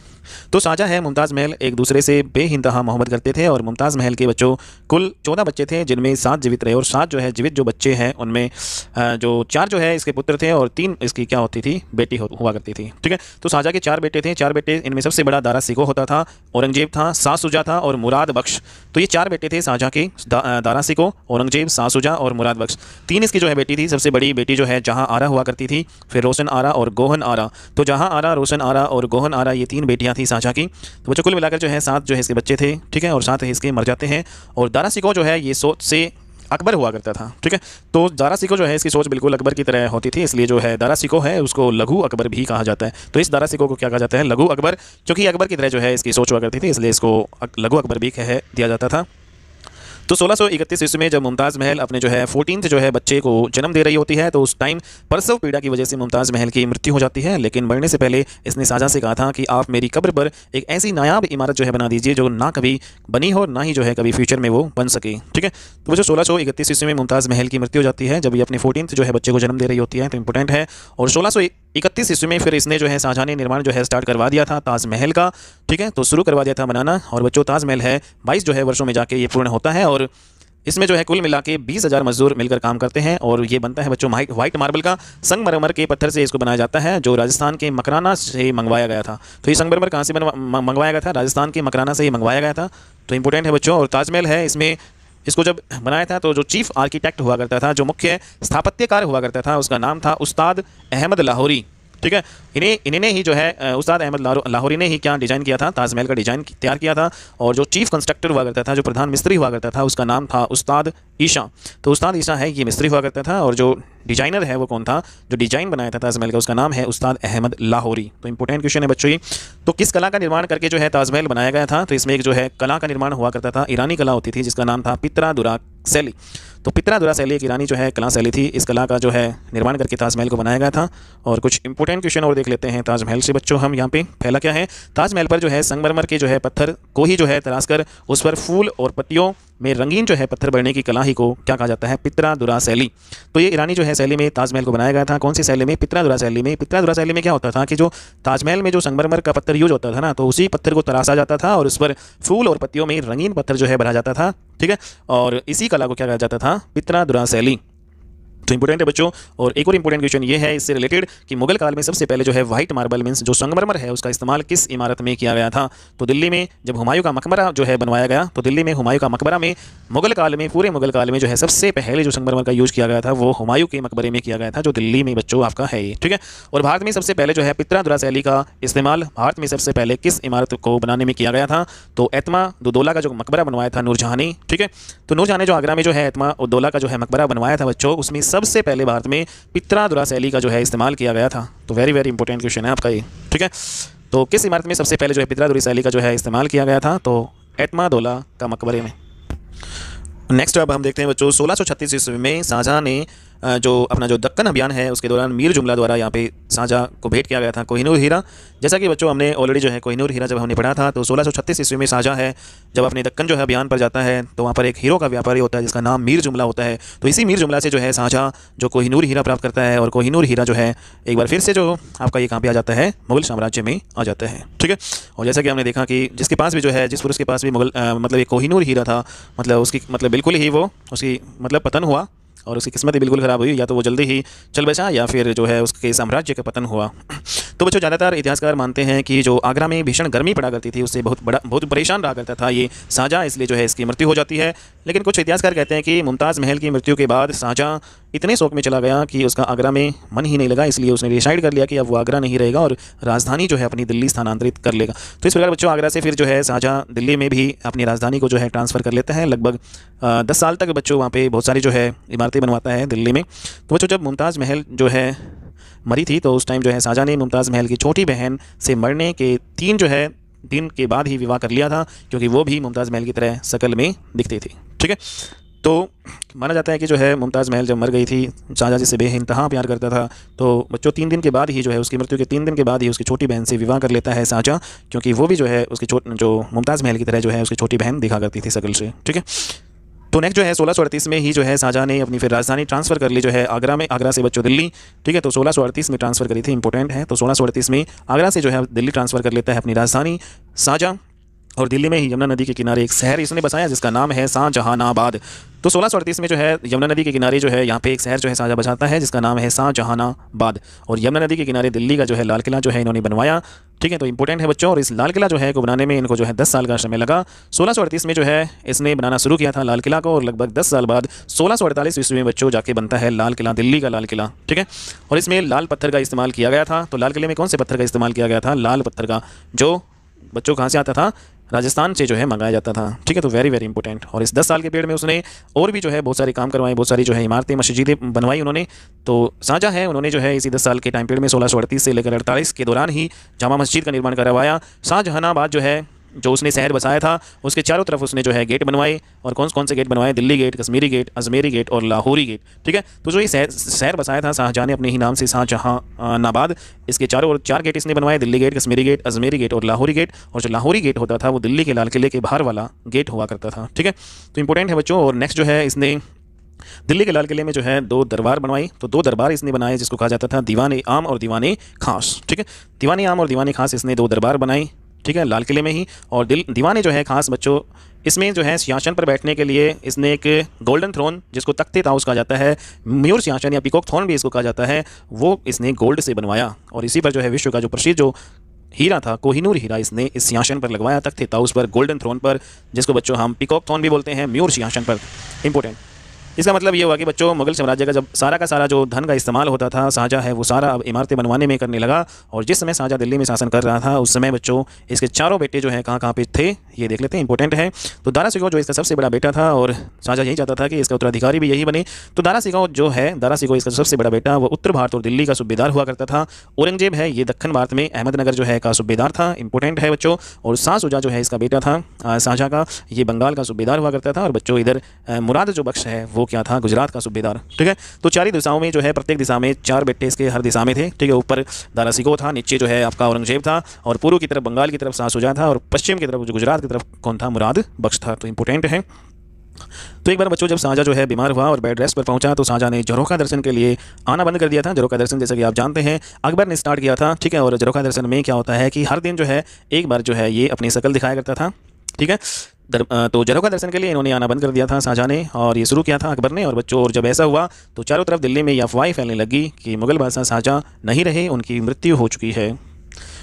तो शाहजहाँ है मुमताज़ महल एक दूसरे से बेइंतहा मोहब्बत करते थे, और मुमताज़ महल के बच्चों कुल 14 बच्चे थे, जिनमें 7 जीवित रहे, और 7 जो है जीवित जो बच्चे हैं उनमें जो 4 जो है इसके पुत्र थे, और 3 इसकी क्या होती थी, बेटी हुआ करती थी। ठीक है। तो शाहजहाँ के 4 बेटे थे, 4 बेटे, इनमें सबसे बड़ा दारा सिको होता था, औरंगजेब था, शाह शुजा था, और मुराद बख्श। तो ये 4 बेटे थे शाहजहाँ के, दारा सिको, औरंगजेब, शाह शुजा और मुराद बख्श। 3 इसकी जो है बेटी थी, सबसे बड़ी बेटी जो है जहाँ आरा हुआ करती थी, फिर रोशन आरा और गोहन आरा। तो जहाँ आरा, रोशन आरा और गोहन आरा, ये 3 बेटियाँ थी शाहजहाँ की। तो बच्चों कुल मिलाकर जो है 7 जो है इसके बच्चे थे। ठीक है। और 7 इसके मर जाते हैं। और दारा सिको जो है ये सोच से अकबर हुआ करता था। ठीक है। तो दारा सिको जो है इसकी सोच बिल्कुल अकबर की तरह होती थी, इसलिए जो है दारा सिको है उसको लघु अकबर भी कहा जाता है। तो इस दारा सिको को क्या कहा जाता है, लघु अकबर, क्योंकि अकबर की तरह जो है इसकी सोच हुआ करती थी, इसलिए इसको लघु अकबर भी कह दिया जाता था। तो 1631 ईस्वी में जब मुमताज़ महल अपने जो है 14th जो है बच्चे को जन्म दे रही होती है, तो उस टाइम प्रसव पीड़ा की वजह से मुमताज़ महल की मृत्यु हो जाती है। लेकिन मरने से पहले इसने शाहजहाँ से कहा था कि आप मेरी कब्र पर एक ऐसी नायाब इमारत जो है बना दीजिए जो ना कभी बनी हो, ना ही जो है कभी फ्यूचर में वो बन सके। ठीक है। तो वो जो 1631 ईस्वी में मुमताज़ महल की मृत्यु हो जाती है, जब ये अपने 14th जो है बच्चे को जन्म दे रही होती है, तो इंपॉर्टेंट है। और 1631 ईस्वी में फिर इसने जो है शाहजहाँ ने निर्माण जो है स्टार्ट करवा दिया था ताजमहल का। ठीक है। तो शुरू करवा दिया था बनाना, और बच्चों ताजमहल है 22 जो है वर्षों में जाके ये पूर्ण होता है। और इसमें जो है कुल मिला के 20,000 मजदूर मिलकर काम करते हैं और ये बनता है बच्चों वाइट मार्बल का। संगमरमर के पत्थर से इसको बनाया जाता है, जो राजस्थान के मकराना से मंगवाया गया था। तो ये संगमरमर कहाँ से मंगवाया गया था? राजस्थान के मकराना से ही मंगवाया गया था। तो इंपॉर्टेंट है बच्चों। और ताजमहल है, इसमें इसको जब बनाया था तो जो चीफ आर्किटेक्ट हुआ करता था, जो मुख्य स्थापत्यकार हुआ करता था, उसका नाम था उस्ताद अहमद लाहौरी। ठीक है, इन्हें ही जो है उस्ताद अहमद लाहौरी ने ही क्या डिज़ाइन किया था? ताजमहल का डिज़ाइन तैयार किया था। और जो चीफ कंस्ट्रक्टर हुआ करता था, जो प्रधान मिस्त्री हुआ करता था, उसका नाम था उस्ताद ईशा। तो उस्ताद ईशा है, ये मिस्त्री हुआ करता था। और जो डिजाइनर है वो कौन था? जो डिजाइन बनाया था ताजमहल का, उसका नाम है उस्ताद अहमद लाहौरी। तो इंपॉर्टेंट क्वेश्चन है बच्चों ये। तो किस कला का निर्माण करके जो है ताजमहल बनाया गया था? तो इसमें एक जो है कला का निर्माण हुआ करता था, ईरानी कला होती थी, जिसका नाम था पित्रा दुरा शैली। तो पित्रा दुरा शैली एक ईरानी जो है कला शैली थी। इस कला का जो है निर्माण करके ताजमहल को बनाया गया था। और कुछ इंपॉर्टेंट क्वेश्चन और देख लेते हैं ताजमहल से बच्चों हम यहाँ पे। पहला क्या है? ताजमहल पर जो है संगमरमर के जो है पत्थर को ही जो है तराश कर उस पर फूल और पत्तियों में रंगीन जो है पत्थर बढ़ने की कला ही को क्या कहा जाता है? पित्रा दुरा शैली। तो ये ईरानी जो है शैली में ताजमहल को बनाया गया था। कौन सी शैली में? पित्रा दुरा शैली में। पित्रा दुरा शैली में क्या होता था कि जो ताजमहल में जो संगमरमर का पत्थर यूज होता था ना, तो उसी पत्थर को तराशा जाता था और उस पर फूल और पत्तियों में रंगीन पत्थर जो है भरा जाता था। ठीक है, और इसी कला को क्या कहा जाता था? पित्रा दुरा शैली। तो इंपॉर्टेंट है बच्चों। और एक और इंपॉर्टेंट क्वेश्चन ये है इससे रिलेटेड कि मुगल काल में सबसे पहले जो है व्हाइट मार्बल मींस जो संगमरमर है, उसका इस्तेमाल किस इमारत में किया गया था? तो दिल्ली में जब हुमायूं का मकबरा जो है बनवाया गया, तो दिल्ली में हुमायूं का मकबरा में मुगल काल में, पूरे मुगल काल में जो है सबसे पहले जो संगमरमर का यूज किया गया था वो हुमायूं के मकबरे में किया गया था, जो दिल्ली में बच्चों आपका है ये। ठीक है, और भारत में सबसे पहले जो है पित्रा दुरा शैली का इस्तेमाल भारत में सबसे पहले किस इमारत को बनाने में किया गया था? तो एतमा उद्दौला का जो मकबरा बनवाया था नूरजहां ने। ठीक है, तो नूरजहां ने जो आगरा में जो है एतमा उद्दौला का जो है मकबरा बनवाया था बच्चों, उसमें सबसे पहले भारत में पित्रा दुरा शैली का जो है इस्तेमाल किया गया था। तो वेरी वेरी इंपॉर्टेंट क्वेश्चन है आपका ये। ठीक है, तो किस इमारत में सबसे पहले जो है पित्रा दुरा शैली का जो है इस्तेमाल किया गया था? तो एतमा उद्दौला का मकबरे में। नेक्स्ट अब हम देखते हैं बच्चों 1636 ईस्वी में शाहजहां ने जो अपना जो दक्कन अभियान है उसके दौरान मीर जुमला द्वारा यहाँ पे शाहजहां को भेंट किया गया था कोहिनूर हीरा। जैसा कि बच्चों हमने ऑलरेडी जो है कोहिनूर हीरा जब हमने पढ़ा था, तो 1636 ईस्वी में शाहजहां है जब अपने दक्कन जो है अभियान पर जाता है, तो वहाँ पर एक हीरो का व्यापारी होता है जिसका नाम मीर जुमला होता है। तो इसी मीर जुमला से जो है शाहजहां जो कोहिनूर हीरा प्राप्त करता है, और कोहिनूर हीरा जो है एक बार फिर से जो आपका ये कहाँ पे आ जाता है? मुगल साम्राज्य में आ जाता है। ठीक है, और जैसा कि हमने देखा कि जिसके पास भी जो है, जिस पुरुष के पास भी मुगल मतलब एक कोहिनूर हीरा था, मतलब उसकी मतलब बिल्कुल ही वो उसकी मतलब पतन हुआ और उसकी किस्मत ही बिल्कुल ख़राब हुई, या तो वो जल्दी ही चल बचा या फिर जो है उसके साम्राज्य का पतन हुआ। तो बच्चों ज़्यादातर इतिहासकार मानते हैं कि जो आगरा में भीषण गर्मी पड़ा करती थी, उससे बहुत परेशान रहा करता था ये शाहजहां, इसलिए जो है इसकी मृत्यु हो जाती है। लेकिन कुछ इतिहासकार कहते हैं कि मुमताज़ महल की मृत्यु के बाद शाहजहां इतने शोक में चला गया कि उसका आगरा में मन ही नहीं लगा, इसलिए उसने डिसाइड कर लिया कि अब वो आगरा नहीं रहेगा और राजधानी जो है अपनी दिल्ली स्थानांतरित कर लेगा। तो इस प्रकार बच्चों आगरा से फिर जो है शाहजहां दिल्ली में भी अपनी राजधानी को जो है ट्रांसफ़र कर लेता है। लगभग 10 साल तक बच्चों वहाँ पे बहुत सारी जो है इमारतें बनवाता है दिल्ली में। तो बच्चों जब मुमताज़ महल जो है मरी थी, तो उस टाइम जो है शाहजहां ने मुमताज़ महल की छोटी बहन से मरने के 3 जो है दिन के बाद ही विवाह कर लिया था, क्योंकि वो भी मुमताज़ महल की तरह शक्ल में दिखती थी। ठीक है, तो माना जाता है कि जो है मुमताज़ महल जब मर गई थी, शाहजहां जिससे बेइंतहा प्यार करता था, तो बच्चों 3 दिन के बाद ही जो है उसकी मृत्यु के 3 दिन के बाद ही उसकी छोटी बहन से विवाह कर लेता है शाहजहां, क्योंकि वो भी जो है उसकी जो मुमताज़ महल की तरह जो है उसकी छोटी बहन दिखा करती थी शक्ल से। ठीक है, तो नेक्स्ट जो है 1638 में ही जो है शाहजहां ने अपनी फिर राजधानी ट्रांसफ़र कर ली जो है आगरा में, आगरा से बच्चों दिल्ली। ठीक है, तो 1638 में ट्रांसफ़र करी थी, इंपॉर्टेंट है। तो 1638 में आगरा से जो है दिल्ली ट्रांसफ़र कर लेता है अपनी राजधानी शाहजहां, और दिल्ली में ही यमुना नदी के किनारे एक शहर इसने बसाया जिसका नाम है शाहजहानाबाद। तो 1638 में जो है यमुना नदी के किनारे जो है यहाँ पे एक शहर जो है शाहजहां बसाता है जिसका नाम है शाहजहानाबाद, और यमुना नदी के किनारे दिल्ली का जो है लाल किला जो है इन्होंने बनवाया। ठीक है, तो इंपॉर्टेंट है बच्चों। और इस लाल किला जो है को बनाने में इनको जो है 10 साल का समय लगा। 1638 में जो है इसने बनाना शुरू किया था लाल किला को, और लगभग 10 साल बाद 1648 ईस्वी में बच्चों जाके बनता है लाल किला, दिल्ली का लाल किला। ठीक है, और इसमें लाल पत्थर का इस्तेमाल किया गया था। तो लाल किले में कौन से पत्थर का इस्तेमाल किया गया था? लाल पत्थर का, जो बच्चों कहाँ से आता था? राजस्थान से जो है मंगाया जाता था। ठीक है, तो वेरी वेरी इंपॉर्टेंट। और इस 10 साल के पीरियड में उसने और भी जो है बहुत सारे काम करवाए, बहुत सारी जो है इमारतें मस्जिदें बनवाई उन्होंने। तो शाहजहां है उन्होंने जो है इसी 10 साल के टाइम पीरियड में 1638 से लेकर 48 के दौरान ही जामा मस्जिद का निर्माण करवाया। शाहजहानाबाद जो है जो उसने शहर बसाया था उसके चारों तरफ उसने जो है गेट बनवाए, और कौन कौन से गेट बनवाए? Delhi gate, Kashmiri gate, Ajmeri gate और लाहौरी गेट। ठीक है, तो जो ये शहर बसाया था शाहजहां ने अपने ही नाम से शाहजहानाबाद, इसके चारों ओर 4 गेट इसने बनवाए, Delhi gate, Kashmiri gate, Ajmeri gate और लाहौरी गेट। और जो लाहौरी गेट होता था वो दिल्ली के लाल किले के बाहर वाला गेट हुआ करता था। ठीक है, तो इंपॉर्टेंट है बच्चों। और नेक्स्ट जो है इसने दिल्ली के लाल किले में जो है 2 दरबार बनवाई। तो 2 दरबार इसने बनाए जिसको कहा जाता था दीवान आम और दीवान खास। ठीक है, दीवान आम और दीवान खास इसने 2 दरबार बनाई। ठीक है, लाल किले में ही। और दीवाने जो है खास बच्चों, इसमें जो है सिंहासन पर बैठने के लिए इसने एक गोल्डन थ्रोन, जिसको तख्ते ताउस कहा जाता है, मयूर सिंहासन या पीकॉक थ्रोन भी इसको कहा जाता है, वो इसने गोल्ड से बनवाया। और इसी पर जो है विश्व का जो प्रसिद्ध जो हीरा था, कोहिनूर हीरा, इसने इस सिंहासन पर लगवाया, तख्ते ताउस पर, गोल्डन थ्रोन पर, जिसको बच्चों हम पीकॉक थ्रोन भी बोलते हैं, मयूर सिंहासन पर। इंपॉर्टेंट। इसका मतलब ये हुआ कि बच्चों मुगल साम्राज्य का जब सारा का सारा जो धन का इस्तेमाल होता था, शाहजहाँ है वो सारा अब इमारतें बनवाने में करने लगा। और जिस समय शाहजहाँ दिल्ली में शासन कर रहा था, उस समय बच्चों इसके चारों बेटे जो हैं कहाँ पे थे, ये देख लेते हैं, इंपॉर्टेंट है। तो दारा शिकोह जो इसका सबसे बड़ा बेटा था, और शाहजहाँ यही चाहता था कि इसका उत्तराधिकारी भी यही बने। तो दारा शिकोह जो है, दारा शिकोह इसका सबसे बड़ा बेटा, वो उत्तर भारत और दिल्ली का सूबेदार हुआ करता था। औरंगजेब है, ये दक्षिण भारत में अहमदनगर जो है का सूबेदार था, इंपॉर्टेंट है बच्चों। और शाह शुजा जो है इसका बेटा था शाहजहाँ का, ये बंगाल का सूबेदार हुआ करता था। और बच्चों इधर मुराद जो बख्श है वो क्या था, गुजरात का सूबेदार। ठीक है, तो चार ही दिशाओं में जो है, प्रत्येक दिशा में चार बेटे इसके हर दिशा में थे। ठीक है, ऊपर दारा शिकोह था, नीचे जो है आपका औरंगजेब था, और पूर्व की तरफ बंगाल की तरफ शाह शुजा था, और पश्चिम की तरफ जो गुजरात की तरफ कौन था, मुराद बख्श था। तो इंपॉर्टेंट है। तो एक बार बच्चों जब शाहजहाँ जो है बीमार हुआ और बेड रेस्ट पर पहुंचा, तो शाहजहाँ ने झरोखा दर्शन के लिए आना बंद कर दिया था। झरोखा दर्शन जैसा कि आप जानते हैं अकबर ने स्टार्ट किया था। ठीक है, और झरोखा दर्शन में क्या होता है कि हर दिन जो है एक बार जो है ये अपनी शक्ल दिखाया करता था। ठीक है, तो झरोखा दर्शन के लिए इन्होंने आना बंद कर दिया था शाहजहाँ ने, और ये शुरू किया था अकबर ने। और बच्चों, और जब ऐसा हुआ तो चारों तरफ दिल्ली में ये अफवाहें फैलने लगी कि मुगल बादशाह शाहजहाँ नहीं रहे, उनकी मृत्यु हो चुकी है।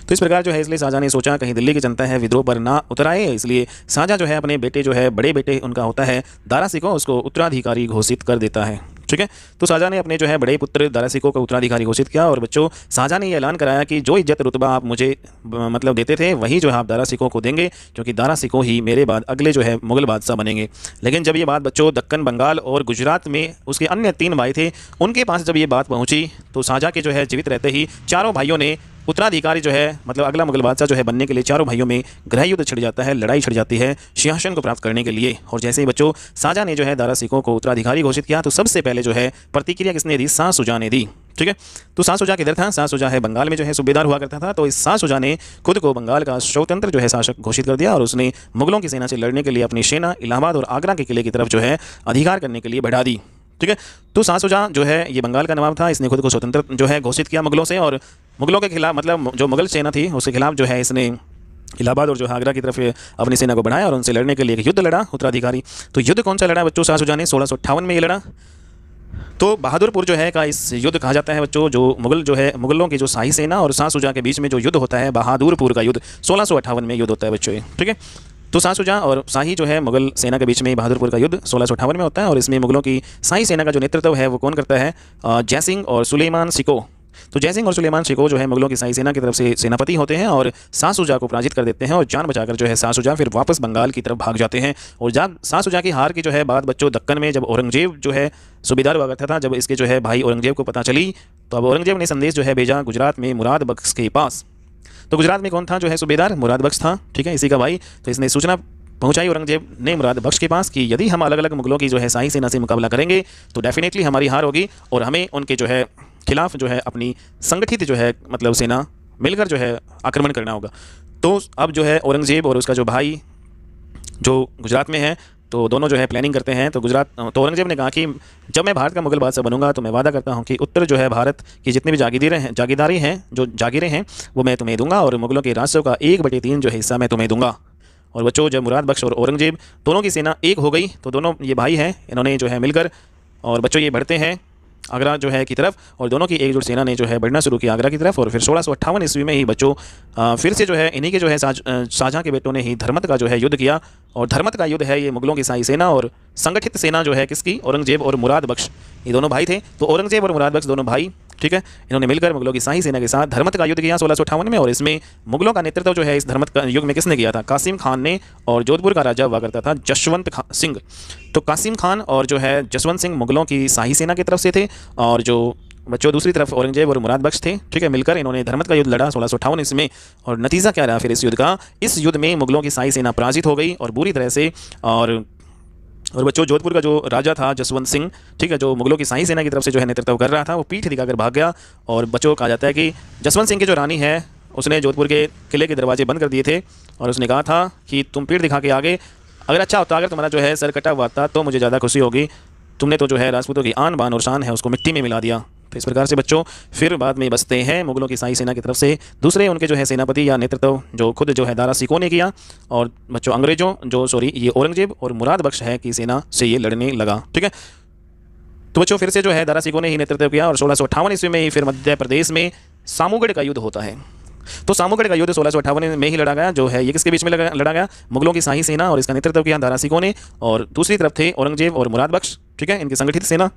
तो इस प्रकार जो है, इसलिए शाहजहाँ ने सोचा कहीं दिल्ली की जनता है विद्रोह पर ना उतर आए, इसलिए शाहजहाँ जो है अपने बेटे जो है, बड़े बेटे उनका होता है दारा शिकोह, उसको उत्तराधिकारी घोषित कर देता है। ठीक है, तो शाहजहाँ ने अपने जो है बड़े पुत्र दारा शिकोह को उत्तराधिकारी घोषित किया। और बच्चों, शाहजहाँ ने यह ऐलान कराया कि जो इज्जत रुतबा आप मुझे मतलब देते थे, वही जो है आप दारा शिकोह को देंगे, क्योंकि दारा शिकोह ही मेरे बाद अगले जो है मुगल बादशाह बनेंगे। लेकिन जब ये बात बच्चों दक्कन, बंगाल और गुजरात में उसके अन्य 3 भाई थे, उनके पास जब ये बात पहुंची, तो शाहजहाँ के जो है जीवित रहते ही चारों भाइयों ने उत्तराधिकारी जो है, मतलब अगला मुगल बादशाह जो है बनने के लिए, चारों भाइयों में गृह युद्ध छिड़ जाता है, लड़ाई छिड़ जाती है सिंहासन को प्राप्त करने के लिए। और जैसे ही बच्चों शाहजहाँ ने जो है दारा शिकोह को उत्तराधिकारी घोषित किया, तो सबसे पहले जो है प्रतिक्रिया किसने दी, शाह शुजा ने दी। ठीक है, तो शाह शुजा किधर था, शाह शुजा है बंगाल में जो है सूबेदार हुआ करता था। तो इस शाह शुजा ने खुद को बंगाल का स्वतंत्र जो है शासक घोषित कर दिया, और उसने मुगलों की सेना से लड़ने के लिए अपनी सेना इलाहाबाद और आगरा के किले की तरफ जो है अधिकार करने के लिए बढ़ा दी। ठीक है, तो शाह शुजा जो है ये बंगाल का नवाब था, इसने खुद को स्वतंत्र जो है घोषित किया मुगलों से, और मुगलों के खिलाफ, मतलब जो मुगल सेना थी उसके खिलाफ जो है इसने इलाहाबाद और जो आगरा की तरफ अपनी सेना को बढ़ाया, और उनसे लड़ने के लिए एक युद्ध लड़ा उत्तराधिकारी। तो युद्ध कौन सा लड़ा बच्चों, शाह शुजा ने 1658 में ये लड़ा। तो बहादुरपुर जो है का इस युद्ध कहा जाता है बच्चों, जो मुगल जो है, मुगलों की जो शाही सेना और शाह शुजा के बीच में जो युद्ध होता है, बहादुरपुर का युद्ध 1658 में युद्ध होता है बच्चों। ठीक है, तो शाह शुजा और शाही जो है मुगल सेना के बीच में बहादुरपुर का युद्ध 1658 में होता है। और इसमें मुगलों की शाही सेना का जो नेतृत्व है वो कौन करता है, जयसिंह और सुलेमान शिकोह। तो जयसिंह और सुलेमान शिकोह जो है मुगलों की शाही सेना की तरफ से सेनापति होते हैं, और शाह शुजा को पराजित कर देते हैं, और जान बचाकर जो है शाह शुजा फिर वापस बंगाल की तरफ भाग जाते हैं। और जब शाह शुजा की हार की जो है बात बच्चों दक्कन में जब औरंगजेब जो है सूबेदार हुआ करता था, जब इसके जो है भाई औरंगजेब को पता चली, तो अब औरंगजेब ने संदेश जो है भेजा गुजरात में मुराद बख्श के पास। तो गुजरात में कौन था जो है सूबेदार, मुराद बख्श था। ठीक है, इसी का भाई। तो इसने सूचना पहुंचाई औरंगजेब ने मुराद बख्श के पास कि यदि हम अलग अलग मुगलों की जो है शाही सेना से मुकाबला करेंगे तो डेफिनेटली हमारी हार होगी, और हमें उनके जो है खिलाफ जो है अपनी संगठित जो है मतलब सेना मिलकर जो है आक्रमण करना होगा। तो अब जो है औरंगजेब और उसका जो भाई जो गुजरात में है, तो दोनों जो है प्लानिंग करते हैं। तो औरंगजेब ने कहा कि जब मैं भारत का मुगल बादशाह बनूंगा तो मैं वादा करता हूं कि उत्तर जो है भारत की जितनी भी जागीदारी हैं जो जागीरें हैं वो मैं तुम्हें दूंगा, और मुगलों के राजस्व का 1/3 जो हिस्सा मैं तुम्हें दूंगा। और बच्चों, जब मुराद बख्श और औरंगजेब दोनों की सेना एक हो गई, तो दोनों ये भाई हैं, इन्होंने जो है मिलकर, और बच्चों ये बढ़ते हैं आगरा जो है की तरफ, और दोनों की एकजुट सेना ने जो है बढ़ना शुरू किया आगरा की तरफ। और फिर 1658 ईस्वी में ही बच्चों फिर से जो है इन्हीं के जो है शाहजहाँ के बेटों ने ही धर्मत का जो है युद्ध किया। और धर्मत का युद्ध है ये मुगलों की शाही सेना और संगठित सेना जो है किसकी, औरंगजेब और मुराद बख्श, ये दोनों भाई थे। तो औरंगजेब और मुराद बख्श दोनों भाई, ठीक है, इन्होंने मिलकर मुगलों की शाही सेना के साथ धर्मत का युद्ध किया 1658 में। और इसमें मुगलों का नेतृत्व जो है इस धर्मत का युग में किसने किया था, कासिम खान ने। और जोधपुर का राजा हुआ करता था जसवंत सिंह। तो कासिम खान और जो है जसवंत सिंह मुगलों की शाही सेना की तरफ से थे, और जो बच्चों दूसरी तरफ औरंगजेब और मुराद बख्श थे। ठीक है, मिलकर इन्होंने धर्मत का युद्ध लड़ा 1658 ईस्वी में। और नतीजा क्या रहा फिर इस युद्ध का, इस युद्ध में मुगलों की शाही सेना पराजित हो गई और बुरी तरह से। और बच्चों जोधपुर का जो राजा था जसवंत सिंह, ठीक है, जो मुगलों की शाही सेना की तरफ से जो है नेतृत्व कर रहा था, वो पीठ दिखाकर भाग गया। और बच्चों कहा जाता है कि जसवंत सिंह की जो रानी है उसने जोधपुर के किले के दरवाजे बंद कर दिए थे, और उसने कहा था कि तुम पीठ दिखा के आगे, अगर अच्छा होता, अगर तुम्हारा जो है सर कटा हुआ था तो मुझे ज़्यादा खुशी होगी, तुमने तो जो है राजपूतों की आन बान और शान है उसको मिट्टी में मिला दिया। तो इस प्रकार से बच्चों फिर बाद में बसते हैं मुगलों की शाही सेना की तरफ से दूसरे उनके जो है सेनापति या नेतृत्व जो खुद जो है दारा सिकों ने किया, और बच्चों अंग्रेजों जो ये औरंगजेब और मुराद बख्श है की सेना से ये लड़ने लगा। ठीक है, तो बच्चों फिर से जो है दारा सिकों ने ही नेतृत्व किया और 1658 ईस्वी में ही फिर मध्य प्रदेश में सामूगढ़ का युद्ध होता है। तो सामूगढ़ का युद्ध 1658 में ही लड़ा गया, जो है ये किसके बीच में लड़ा गया, मुगलों की शाही सेना और इसका नेतृत्व किया दारा सिकों ने, और दूसरी तरफ थे औरंगजेब और मुराद बख्श। ठीक है, इनकी संगठित सेना।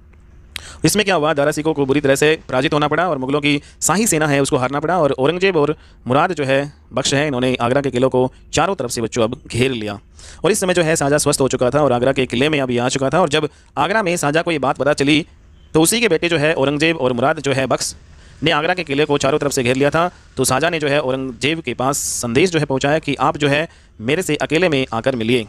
इसमें क्या हुआ, दारा सिकों को बुरी तरह से पराजित होना पड़ा और मुगलों की शाही सेना है उसको हारना पड़ा, और औरंगजेब और मुराद जो है बख्श है इन्होंने आगरा के किलों को चारों तरफ से बच्चों अब घेर लिया। और इस समय जो है शाहजहाँ स्वस्थ हो चुका था और आगरा के किले में अभी आ चुका था। और जब आगरा में शाहजहाँ को ये बात पता चली तो उसी के बेटे जो है औरंगजेब और मुराद जो है बख्श ने आगरा के किले को चारों तरफ से घेर लिया था। तो शाहजहाँ ने जो है औरंगजेब के पास संदेश जो है पहुंचाया कि आप जो है मेरे से अकेले में आकर मिलिए।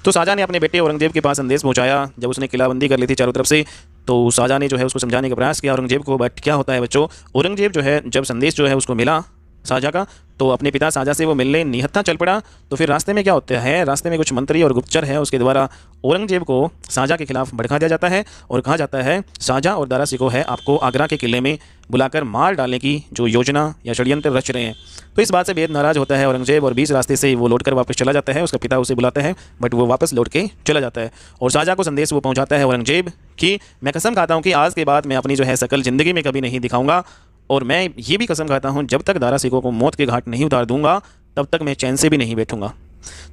तो शाहजहाँ ने अपने बेटे औरंगजेब के पास संदेश पहुंचाया जब उसने किलाबंदी कर ली थी चारों तरफ से। तो शाहजहाँ ने जो है उसको समझाने का प्रयास किया औरंगजेब को, बट क्या होता है बच्चों, औरंगजेब जो है जब संदेश जो है उसको मिला शाहजहाँ का, तो अपने पिता शाहजहाँ से वो मिलने निहत्था चल पड़ा। तो फिर रास्ते में क्या होता है, रास्ते में कुछ मंत्री और गुप्तचर है उसके द्वारा औरंगजेब को शाहजहाँ के खिलाफ भड़का दिया जाता है और कहा जाता है शाहजहाँ और दारा सिकों है आपको आगरा के किले में बुलाकर मार डालने की जो योजना या षड्यंत्र रच रहे हैं। तो इस बात से बेहद नाराज होता है औरंगजेब और बीच रास्ते से वो लौटकर वापस चला जाता है। उसका पिता उसे बुलाता है बट वो वापस लौट के चला जाता है और शाहजहाँ को संदेश वो पहुँचाता है औरंगजेब कि मैं कसम खाता हूँ कि आज के बाद मैं अपनी जो है शकल ज़िंदगी में कभी नहीं दिखाऊंगा, और मैं ये भी कसम खाता हूँ जब तक दारा सिकों को मौत के घाट नहीं उतार दूंगा तब तक मैं चैन से भी नहीं बैठूंगा।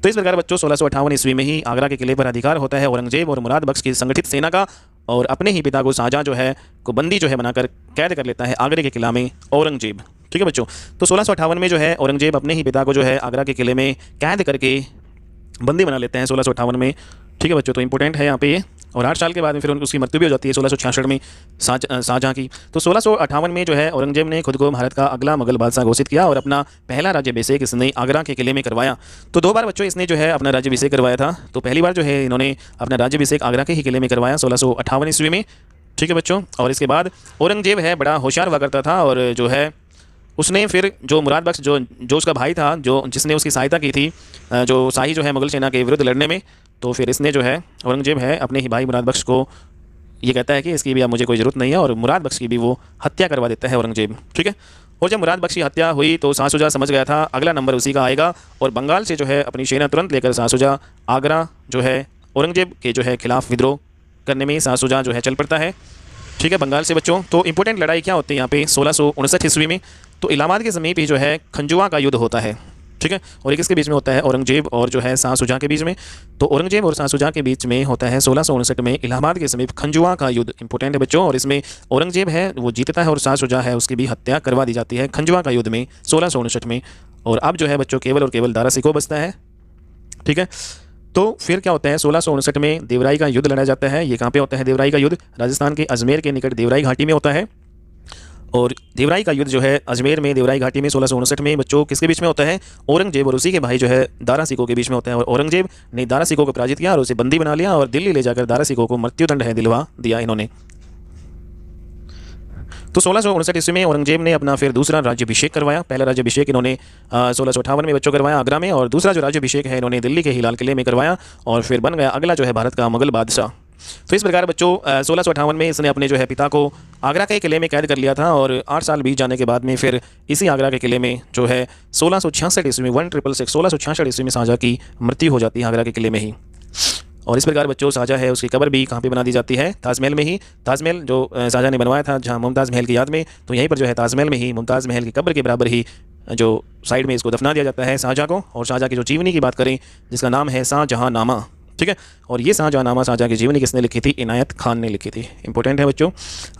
तो इस प्रकार बच्चों 1658 ईस्वी में ही आगरा के किले पर अधिकार होता है औरंगजेब और मुराद बख्श की संगठित सेना का, और अपने ही पिता को शाहजहाँ जो है को बंदी जो है बनाकर कैद कर लेता है आगरे के किला में औरंगजेब। ठीक है बच्चों, तो 1658 में जो है औरंगजेब अपने ही पिता को जो है आगरा के किले में कैद करके बंदी बना लेते हैं 1658 में। ठीक है बच्चों, तो इंपॉर्टेंट है यहाँ पे ये। और 8 साल के बाद में फिर उसकी मृत्यु भी हो जाती है 1666 में शाहजहाँ की। तो 1658 में जो है औरंगजेब ने खुद को भारत का अगला मुगल बादशाह घोषित किया और अपना पहला राज्याभिषेक इसने आगरा के किले में करवाया। तो 2 बार बच्चों इसने जो है अपना राज्याभिषेक करवाया था। तो पहली बार जो है इन्होंने अपना राज्याभिषेक आगरा के ही किले में करवाया 1658 ईस्वी में। ठीक है बच्चों, और इसके बाद औरंगजेब है बड़ा होशियार हुआ करता था और जो है उसने फिर जो मुराद बख्श जो उसका भाई था जो जिसने उसकी सहायता की थी जो शाही जो है मुगल सेना के विरुद्ध लड़ने में, तो फिर इसने जो है औरंगजेब है अपने ही भाई मुराद बख्श को ये कहता है कि इसकी भी अब मुझे कोई ज़रूरत नहीं है और मुराद बख्श की भी वो हत्या करवा देता है औरंगजेब। ठीक है, और जब मुराद बख्श की हत्या हुई तो शाह शुजा समझ गया था अगला नंबर उसी का आएगा और बंगाल से जो है अपनी सेना तुरंत लेकर शाह शुजा आगरा जो है औरंगजेब के जो है खिलाफ विद्रोह करने में शाह शुजा जो है चल पड़ता है। ठीक है, बंगाल से बच्चों। तो इंपॉर्टेंट लड़ाई क्या होती है यहाँ पे 1659 ईस्वी में, तो इलाहाबाद के समीप ही जो है खंजुआ का युद्ध होता है। ठीक है, और ये किसके बीच में होता है, औरंगजेब और जो है शाह शुजा के बीच में। तो औरंगजेब और शाह शुजा के बीच में होता है 1659 में इलाहाबाद के समीप खंजुआ का युद्ध। इंपॉर्टेंट है बच्चों, और इसमें औरंगजेब है वो जीतता है और शाह शुजा है उसकी भी हत्या करवा दी जाती है खंजुआ का युद्ध में 1659 में। और अब जो है बच्चों केवल और केवल दारा सिकों बचता है। ठीक है, तो फिर क्या होता है 1659 में देवराई का युद्ध लड़ा जाता है। ये कहाँ पे होता है देवराई का युद्ध, राजस्थान के अजमेर के निकट देवराई घाटी में होता है। और देवराई का युद्ध जो है अजमेर में देवराई घाटी में 1659 में बच्चों किसके बीच में होता है, औरंगजेब और उसी के भाई जो है दारा सिकों के बीच में होता है। और औरंगजेब ने दारा सिकों को पराजित किया और उसे बंदी बना लिया और दिल्ली ले जाकर दारा सिकों को मृत्युदंड है दिलवा दिया इन्होंने। तो 1659 ईस्वी में औरंगजेब ने अपना फिर दूसरा राज्याभिषेक करवाया। पहला राज्याभिषेक इन्होंने 1658 में बच्चों करवाया आगरा में, और दूसरा जो राज्याभिषेक है इन्होंने दिल्ली के ही लाल किले में करवाया और फिर बन गया अगला जो है भारत का मुगल बादशाह। तो इस प्रकार बच्चों 1658 में इसने अपने जो है पिता को आगरा के किले में कैद कर लिया था और 8 साल बीत जाने के बाद में फिर इसी आगरा के किले में जो है 1666 ईस्वी में 1666 ईस्वी में शाहजहाँ की मृत्यु हो जाती है आगरा के किले में ही। और इस प्रकार बच्चों शाहजहाँ है उसकी कब्र भी कहाँ पे बना दी जाती है, ताजमहल में ही। ताजमहल जो शाहजहाँ ने बनवाया था जहाँ मुमताज़ महल की याद में, तो यहीं पर जो है ताजमहल में ही मुमताज़ महल की कब्र के बराबर ही जो साइड में इसको दफना दिया जाता है शाहजहाँ को। और शाहजहाँ की जो जीवनी की बात करें जिसका नाम है शाहजहाँनामा। ठीक है, और ये शाहजहाँनामा शाहजहाँ की जीवनी किसने लिखी थी, इनायत खान ने लिखी थी। इंपॉर्टेंट है बच्चों।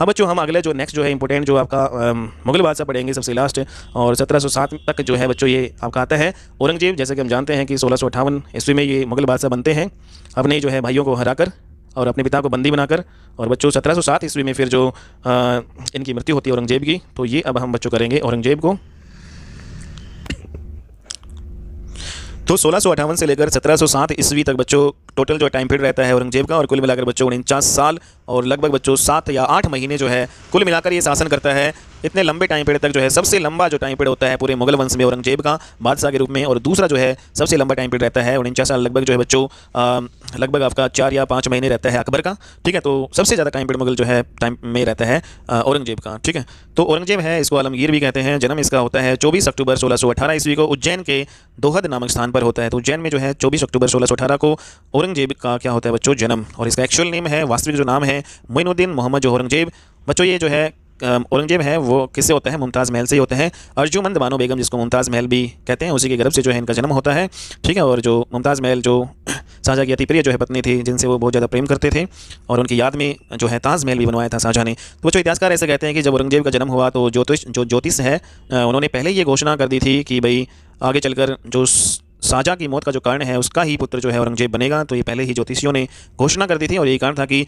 अब बच्चों हम अगले जो नेक्स्ट जो है इंपॉर्टेंट जो आपका मुगल बादशाह पढ़ेंगे सबसे लास्ट, और 1707 तक जो है बच्चों ये आपका आता है औरंगजेब। जैसे कि हम जानते हैं कि 1658 ईस्वी में ये मुगल बादशाह बनते हैं अपने जो है भाइयों को हराकर और अपने पिता को बंदी बनाकर। और बच्चों 1707 ईस्वी में फिर जो इनकी मृत्यु होती है औरंगजेब की, तो ये अब हम बच्चों करेंगे औरंगजेब को। तो 1658 से लेकर 1707 ईस्वी तक बच्चों टोटल जो टाइम पीरियड रहता है औरंगजेब का, और कुल मिलाकर बच्चों 49 साल और लगभग बच्चों 7 या 8 महीने जो है कुल मिलाकर ये शासन करता है। इतने लंबे टाइम पीरियड तक जो है सबसे लंबा जो टाइम पीरियड होता है पूरे मुगल वंश में औरंगजेब का बादशाह के रूप में, और दूसरा जो है सबसे लंबा टाइम पीरियड रहता है 49 साल लगभग जो है बच्चों, लगभग आपका 4 या 5 महीने रहता है अकबर का। ठीक है, तो सबसे ज़्यादा टाइम पीरियड मुगल जो है टाइम में रहता है औरंगजेब का। ठीक है, तो औरंगजेब है, इसको आलमगीर भी कहते हैं। जन्म इसका होता है 24 अक्टूबर 1618 ईस्वी को उज्जैन के दोहद नामक स्थान पर होता है। तो उज्जैन में जो है 24 अक्टूबर 1618 को औरंगजेब का क्या होता है बच्चों जन्म, और इसका एक्चुअल नेम है, वास्तविक जो नाम है मोइनुद्दीन मोहम्मद जो औरंगजेब। बच्चों ये जो है औरंगजेब है वो किससे होता है, मुमताज़ महल से ही होता है। अर्जुमंद बानो बेगम जिसको मुमताज़ महल भी कहते हैं, उसी के गर्भ से जो है इनका जन्म होता है। ठीक है, और जो मुमताज़ महल जो शाहजहाँ की अति प्रिय जो है पत्नी थी, जिनसे वो बहुत ज़्यादा प्रेम करते थे, और उनकी याद में जो है ताज महल भी बनवाया था शाहजहाँ ने। तो बच्चों इतिहासकार ऐसे कहते हैं कि जब औरंगजेब का जन्म हुआ तो ज्योतिष है उन्होंने पहले ये घोषणा कर दी थी कि भाई आगे चलकर जो शाहजहाँ की मौत का जो कारण है उसका ही पुत्र जो है औरंगजेब बनेगा। तो ये पहले ही ज्योतिषियों ने घोषणा कर दी थी, और यही कारण था कि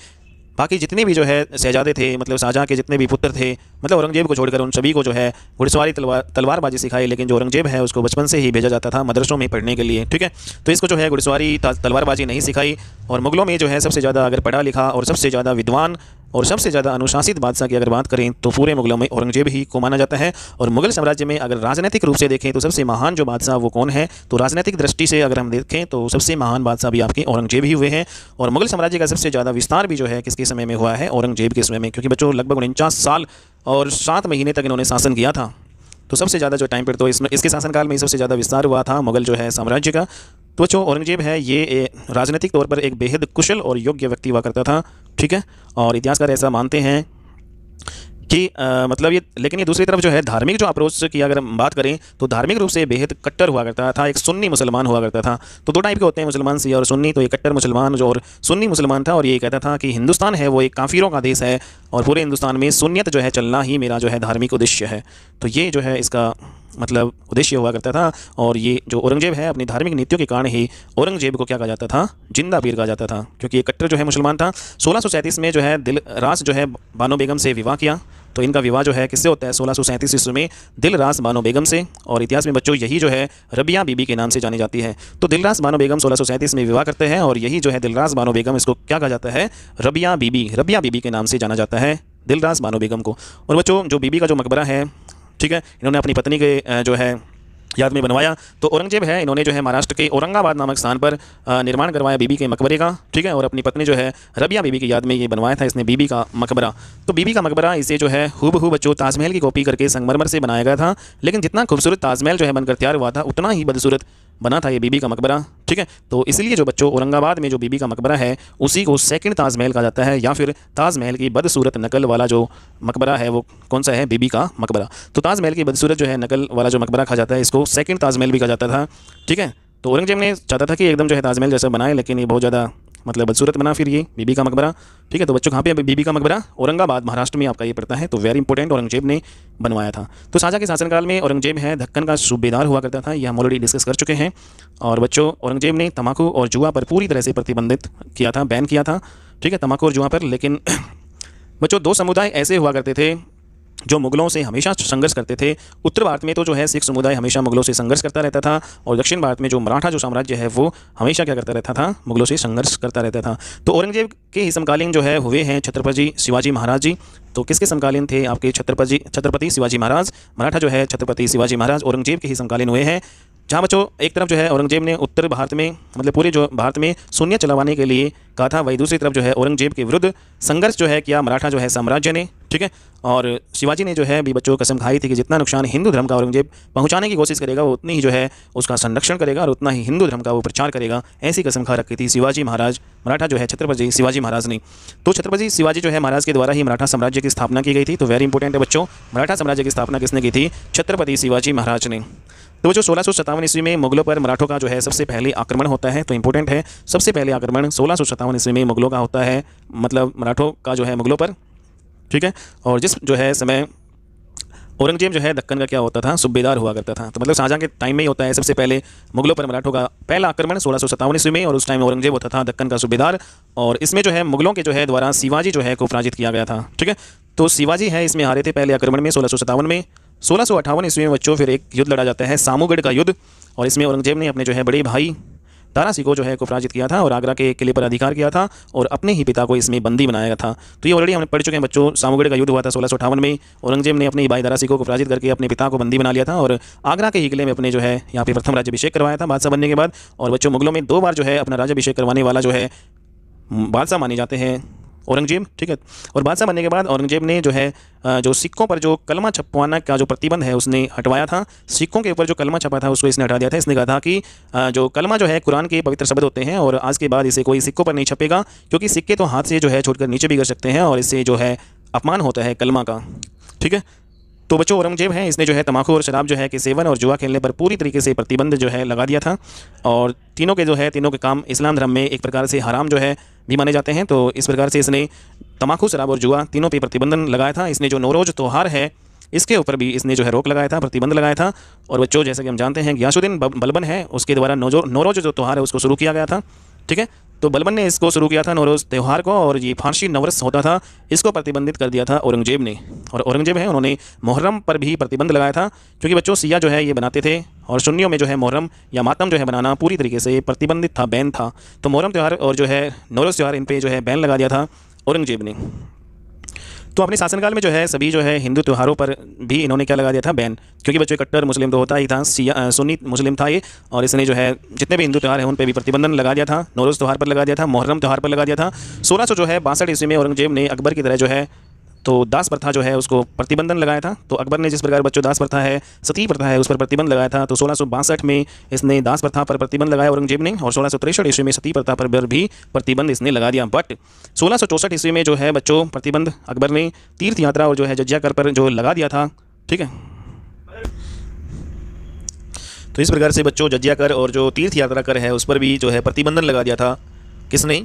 बाकी जितने भी जो है शहजादे थे, मतलब शाहजहाँ के जितने भी पुत्र थे, मतलब औरंगजेब को छोड़कर उन सभी को जो है घुड़सवारी तलवारबाजी सिखाई, लेकिन जो औरंगजेब है उसको बचपन से ही भेजा जाता था मदरसों में पढ़ने के लिए। ठीक है, तो इसको जो है घुड़सवारी तलवारबाजी नहीं सिखाई, और मुगलों में जो है सबसे ज़्यादा अगर पढ़ा लिखा और सबसे ज़्यादा विद्वान और सबसे ज़्यादा अनुशासित बादशाह की अगर बात करें तो पूरे मुगलों में औरंगजेब ही को माना जाता है। और मुगल साम्राज्य में अगर राजनीतिक रूप से देखें तो सबसे महान जो बादशाह वो कौन है, तो राजनीतिक दृष्टि से अगर हम देखें तो सबसे महान बादशाह भी आपके औरंगजेब ही हुए हैं। और मुगल साम्राज्य का सबसे ज़्यादा विस्तार भी जो है किसके समय में हुआ है, औरंगजेब के समय में, क्योंकि बच्चों लगभग 49 साल और 7 महीने तक इन्होंने शासन किया था। तो सबसे ज़्यादा जो टाइम पीरियड तो इसके शासनकाल में सबसे ज़्यादा विस्तार हुआ था मुगल जो है साम्राज्य का। तो बच्चों औरंगजेब है ये राजनीतिक तौर पर एक बेहद कुशल और योग्य व्यक्ति हुआ करता था। ठीक है, और इतिहासकार ऐसा मानते हैं कि मतलब ये, लेकिन ये दूसरी तरफ जो है धार्मिक जो अप्रोच की अगर हम बात करें तो धार्मिक रूप से बेहद कट्टर हुआ करता था, एक सुन्नी मुसलमान हुआ करता था। तो 2 टाइप के होते हैं मुसलमान सिया और सुन्नी। तो ये कट्टर मुसलमान जो और सुन्नी मुसलमान था, और ये कहता था कि हिंदुस्तान है वो एक काफिरों का देश है, और पूरे हिंदुस्तान में सुन्नियत जो है चलना ही मेरा जो है धार्मिक उद्देश्य है। तो ये जो है इसका मतलब उद्देश्य हुआ करता था। और ये जो औरंगजेब है अपनी धार्मिक नीतियों के कारण ही औरंगजेब को क्या कहा जाता था, जिंदा पीर कहा जाता था, क्योंकि ये कट्टर जो है मुसलमान था। 1637 में जो है दिलरास जो है बानो बेगम से विवाह किया। तो इनका विवाह जो है किससे होता है, 1637 ईस्वी में दिलरास बानो बेगम से, और इतिहास में बच्चों यही जो है रबिया बीबी के नाम से जानी जाती है। तो दिलरास बानो बेगम 1637 में विवाह करते हैं, और यही जो है दिलरास बानो बेगम, इसको क्या कहा जाता है, रबिया बीबी के नाम से जाना जाता है दिलरास बानो बेगम को। और बच्चों जो बीबी का जो मकबरा है, ठीक है, इन्होंने अपनी पत्नी के जो है याद में बनवाया। तो औरंगजेब है इन्होंने जो है महाराष्ट्र के औरंगाबाद नामक स्थान पर निर्माण करवाया बीबी के मकबरे का। ठीक है, और अपनी पत्नी जो है रबिया बीबी की याद में ये बनवाया था इसने बीबी का मकबरा। तो बीबी का मकबरा इसे जो है हूबहू बच्चों ताजमहल की कॉपी करके संगमरमर से बनाया गया था, लेकिन जितना खूबसूरत ताजमहल जो है बनकर तैयार हुआ था उतना ही बदसूरत बना था ये बीबी का मकबरा। ठीक है, तो इसलिए जो बच्चों औरंगाबाद में जो बीबी का मकबरा है उसी को सेकंड ताजमहल कहा जाता है, या फिर ताजमहल की बदसूरत नकल वाला जो मकबरा है वो कौन सा है, बीबी का मकबरा। तो ताजमहल की बदसूरत जो है नकल वाला जो मकबरा कहा जाता है इसको सेकंड ताजमहल भी कहा जाता था। ठीक है, तो औरंगजेब ने चाहता था कि एकदम जो है ताजमहल जैसा बनाए, लेकिन ये बहुत ज़्यादा मतलब बदसूरत बना फिर ये बीबी का मकबरा। ठीक है, तो बच्चों कहाँ पे बीबी का मकबरा, औरंगाबाद महाराष्ट्र में आपका ये पड़ता है। तो वेरी इंपॉर्टेंट, औरंगजेब ने बनवाया था। तो शाहजहाँ के शासनकाल में औरंगजेब है दक्कन का सूबेदार हुआ करता था, ये हम ऑलरेडी डिस्कस कर चुके हैं। और बच्चों औरंगजेब ने तम्बाकू और जुआ पर पूरी तरह से प्रतिबंधित किया था, बैन किया था। ठीक है, तम्बाकू और जुआ पर। लेकिन बच्चों 2 समुदाय ऐसे हुआ करते थे जो मुगलों से हमेशा संघर्ष करते थे। उत्तर भारत में तो जो है सिख समुदाय हमेशा मुगलों से संघर्ष करता रहता था, और दक्षिण भारत में जो मराठा जो साम्राज्य है वो हमेशा क्या करता रहता था, मुगलों से संघर्ष करता रहता था। तो औरंगजेब के ही समकालीन जो है हुए हैं छत्रपति शिवाजी महाराज जी। तो किसके समकालीन थे आपके छत्रपति शिवाजी महाराज। मराठा जो है छत्रपति शिवाजी महाराज औरंगजेब के ही समकालीन हुए हैं। जहाँ बच्चों एक तरफ जो है औरंगजेब ने उत्तर भारत में मतलब पूरे जो भारत में सुन्नियत चलवाने के लिए कहा था, वही दूसरी तरफ जो है औरंगजेब के विरुद्ध संघर्ष जो है किया मराठा जो है साम्राज्य ने। ठीक है, और शिवाजी ने जो है भी बच्चों कसम खाई थी कि जितना नुकसान हिंदू धर्म का औरंगजेब पहुंचाने की कोशिश करेगा वो उतनी ही जो है उसका संरक्षण करेगा और उतना ही हिंदू धर्म का वो प्रचार करेगा। ऐसी कसम खा रखी थी शिवाजी महाराज, मराठा जो है छत्रपति शिवाजी महाराज ने। तो छत्रपति शिवाजी जो है महाराज के द्वारा ही मराठा साम्राज्य की स्थापना की गई थी। तो वेरी इंपॉर्टेंट है बच्चों, मराठा साम्राज्य की स्थापना किसने की थी, छत्रपति शिवाजी महाराज ने। तो जो 1657 ईस्वी में मुगलों पर मराठों का जो है सबसे पहले आक्रमण होता है। तो इंपॉर्टेंट है, सबसे पहले आक्रमण 1657 ईस्वी में मुगलों का होता है, मतलब मराठों का जो है मुगलों पर। ठीक है, और जिस जो है समय औरंगजेब जो है दक्कन का क्या होता था, सूबेदार हुआ करता था। तो मतलब शाहजहाँ के टाइम में ही होता है सबसे पहले मुगलों पर मराठों का पहला आक्रमण 1657 ईस्वी में, और उस टाइम औरंगजेब होता था दक्कन का सूबेदार। और इसमें जो है मुगलों के जो है द्वारा शिवाजी जो है को पराजित किया गया था। ठीक है, तो शिवाजी है इसमें हारे थे पहले आक्रमण में 1657 में। 1658 ईस्वी में बच्चों फिर एक युद्ध लड़ा जाता है सामूगढ़ का युद्ध, और इसमें औरंगजेब ने अपने जो है बड़े भाई दारा सिकों जो है को पराजित किया था और आगरा के किले पर अधिकार किया था और अपने ही पिता को इसमें बंदी बनाया था। तो ये ऑलरेडी हमने पढ़ चुके हैं बच्चों। सामूगढ़ का युद्ध हुआ था 1658 में। औरंगजेब ने अपने भाई दारा सिकों को पराजित करके अपने पिता को बंदी बना लिया था और आगरा के ही किले में अपने जो है यहाँ पे प्रथम राज्याभिषेक करवाया था बादशाह बनने के बाद। और बच्चों मुगलों में 2 बार जो है अपना राज्याभिषेक करवाने वाला जो है बादशाह माने जाते हैं औरंगजेब, ठीक है। और बादशाह बनने के बाद औरंगजेब ने जो है जो सिक्कों पर जो कलमा छपवाना का जो प्रतिबंध है उसने हटवाया था। सिक्कों के ऊपर जो कलमा छपा था उसको इसने हटा दिया था। इसने कहा था कि जो कलमा जो है कुरान के पवित्र शब्द होते हैं और आज के बाद इसे कोई सिक्कों पर नहीं छपेगा, क्योंकि सिक्के तो हाथ से जो है छोड़कर नीचे भी गिर सकते हैं और इससे जो है अपमान होता है कलमा का, ठीक है। तो बच्चों औरंगजेब है इसने जो है तंबाकू और शराब जो है कि सेवन और जुआ खेलने पर पूरी तरीके से प्रतिबंध जो है लगा दिया था। और तीनों के काम इस्लाम धर्म में एक प्रकार से हराम जो है भी माने जाते हैं। तो इस प्रकार से इसने तंबाकू, शराब और जुआ तीनों पे प्रतिबंधन लगाया था। इसने जो नौरोज़ त्यौहार है इसके ऊपर भी इसने जो है रोक लगाया था, प्रतिबंध लगाया था। और बच्चों जैसे कि हम जानते हैं गियासुद्दीन बलबन है उसके द्वारा नौरोज़ जो त्यौहार है उसको शुरू किया गया था, ठीक है। तो बलबन ने इसको शुरू किया था नौरोज़ त्यौहार को, और ये फारसी नवरस होता था इसको प्रतिबंधित कर दिया था औरंगजेब ने। और औरंगजेब है उन्होंने मुहर्रम पर भी प्रतिबंध लगाया था, क्योंकि बच्चों सिया जो है ये बनाते थे और सुन्नियों में जो है मुहर्रम या मातम जो है बनाना पूरी तरीके से प्रतिबंधित था, बैन था। तो मुहर्रम त्यौहार और जो है नौरोज़ त्यौहार इन पर जो है बैन लगा दिया था औरंगजेब ने। तो अपने शासनकाल में जो है सभी जो है हिंदू त्योहारों पर भी इन्होंने क्या लगा दिया था, बैन। क्योंकि बच्चों कट्टर मुस्लिम तो होता ही था, सुन्नी मुस्लिम था ये, और इसने जो है जितने भी हिंदू त्यौहार हैं उन पर भी प्रतिबंधन लगा दिया था। नौरोज़ त्यौहार पर लगा दिया था, मुहर्रम त्यौहार पर लगा दिया था। 1662 ईस्वी में औरंगजेब ने अकबर की तरह जो है तो दास प्रथा जो है उसको प्रतिबंधन लगाया था। तो अकबर ने जिस प्रकार बच्चों दास प्रथा है, सती प्रथा है, उस पर प्रतिबंध लगाया था। तो 1662 में इसने दास प्रथा पर प्रतिबंध लगाया औरंगजेब ने, और 1663 ईस्वी में सती प्रथा पर भी प्रतिबंध इसने लगा दिया। बट 1664 ईस्वी में जो है बच्चों प्रतिबंध अकबर ने तीर्थ यात्रा और जो है जजिया कर पर जो लगा दिया था, ठीक है। तो इस प्रकार से बच्चों जजिया कर और जो तीर्थ यात्रा कर है उस पर भी जो है प्रतिबंधन लगा दिया था, किसने,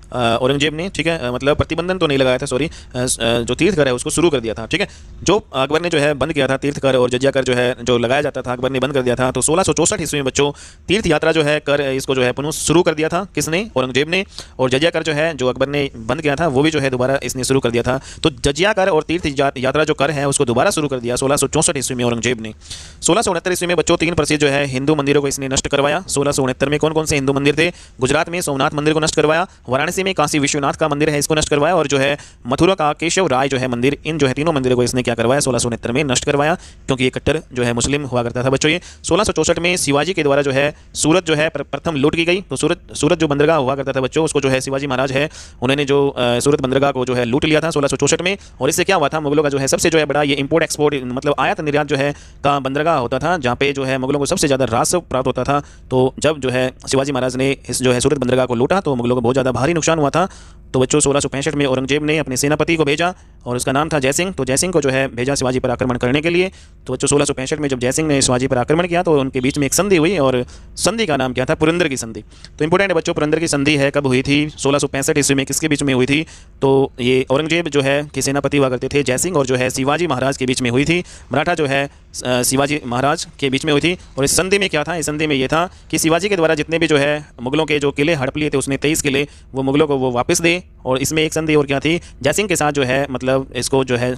औरंगजेब ने, ठीक है। मतलब प्रतिबंधन तो नहीं लगाया था, सॉरी, जो तीर्थ कर है उसको शुरू कर दिया था, ठीक है। जो अकबर ने जो है बंद किया था तीर्थ कर और जजिया कर जो है जो लगाया जाता था अकबर ने बंद कर दिया था। तो 1664 ईस्वी में बच्चों तीर्थ यात्रा जो है कर इसको जो है पुनः शुरू कर दिया था, किसने, औरंगजेब ने। और जजिया कर जो है जो अकबर ने बंद किया था वो भी जो है दोबारा इसने शुरू कर दिया था। तो जजिया कर और तीर्थ यात्रा जो कर है उसको दोबारा शुरू कर दिया 1664 ईस्वी में औरंगजेब ने। 1669 ईस्वी में बच्चों 3 प्रसिद्ध जो है हिंदू मंदिरों को इसने नष्ट करवाया। 1669 में कौन कौन से हिंदू मंदिर थे? गुजरात में सोमनाथ मंदिर को नष्ट करवाया, वाराणसी में काशी विश्वनाथ का मंदिर है इसको नष्ट करवाया, और जो है मथुरा का केशव राय जो है मंदिर, इन जो है तीनों मंदिरों को इसने क्या करवाया 1669 में नष्ट करवाया, क्योंकि ये कट्टर जो है मुस्लिम हुआ करता था बच्चों। ये 1664 में शिवाजी के द्वारा जो है सूरत जो है प्रथम लूट की गई। तो सूरत जो बंदरगाह हुआ करता था बच्चों उसको जो है शिवाजी महाराज है उन्होंने जो सूरत बंदरगाह को जो है लूट लिया था 1664 में। और इससे क्या हुआ था, मुगलों का जो है सबसे जो है बड़ा ये इंपोर्ट एक्सपोर्ट मतलब आयात निर्यात जो है का बंदरगाह होता था, जहाँ पे जो है मुगलों को सबसे ज़्यादा राजस्व प्राप्त होता था। तो जब जो है शिवाजी महाराज ने इस जो है सूरत बंदरगाह को लूटा तो मुगलों को बहुत ज़्यादा भारी नुकसान हुआ था। तो बच्चों 1665 में औरंगजेब ने अपने सेनापति को भेजा और उसका नाम था जयसिंह। तो जयसिंह को जो है भेजा शिवाजी पर आक्रमण करने के लिए। तो बच्चों 1665 में जब जयसिंह ने शिवाजी पर आक्रमण किया तो उनके बीच में एक संधि हुई, और संधि का नाम क्या था, पुरंदर की संधि। तो इंपोर्टेंट है बच्चों, पुरंदर की संधि है कब हुई थी, 1665 ईस्वी में। किसके बीच में हुई थी? तो ये औरंगजेब जो है कि सेनापति हुआ करते थे जयसिंह, और जो है शिवाजी महाराज के बीच में हुई थी, मराठा जो है शिवाजी महाराज के बीच में हुई थी। और इस संधि में क्या था, इस संधि में ये था कि शिवाजी के द्वारा जितने भी जो है मुगलों के जो किले हड़प लिए थे उसने 23 किले वो मुगलों को वो वापस दे। और इसमें एक संधि और क्या थी, जयसिंह के साथ जो है मतलब इसको जो है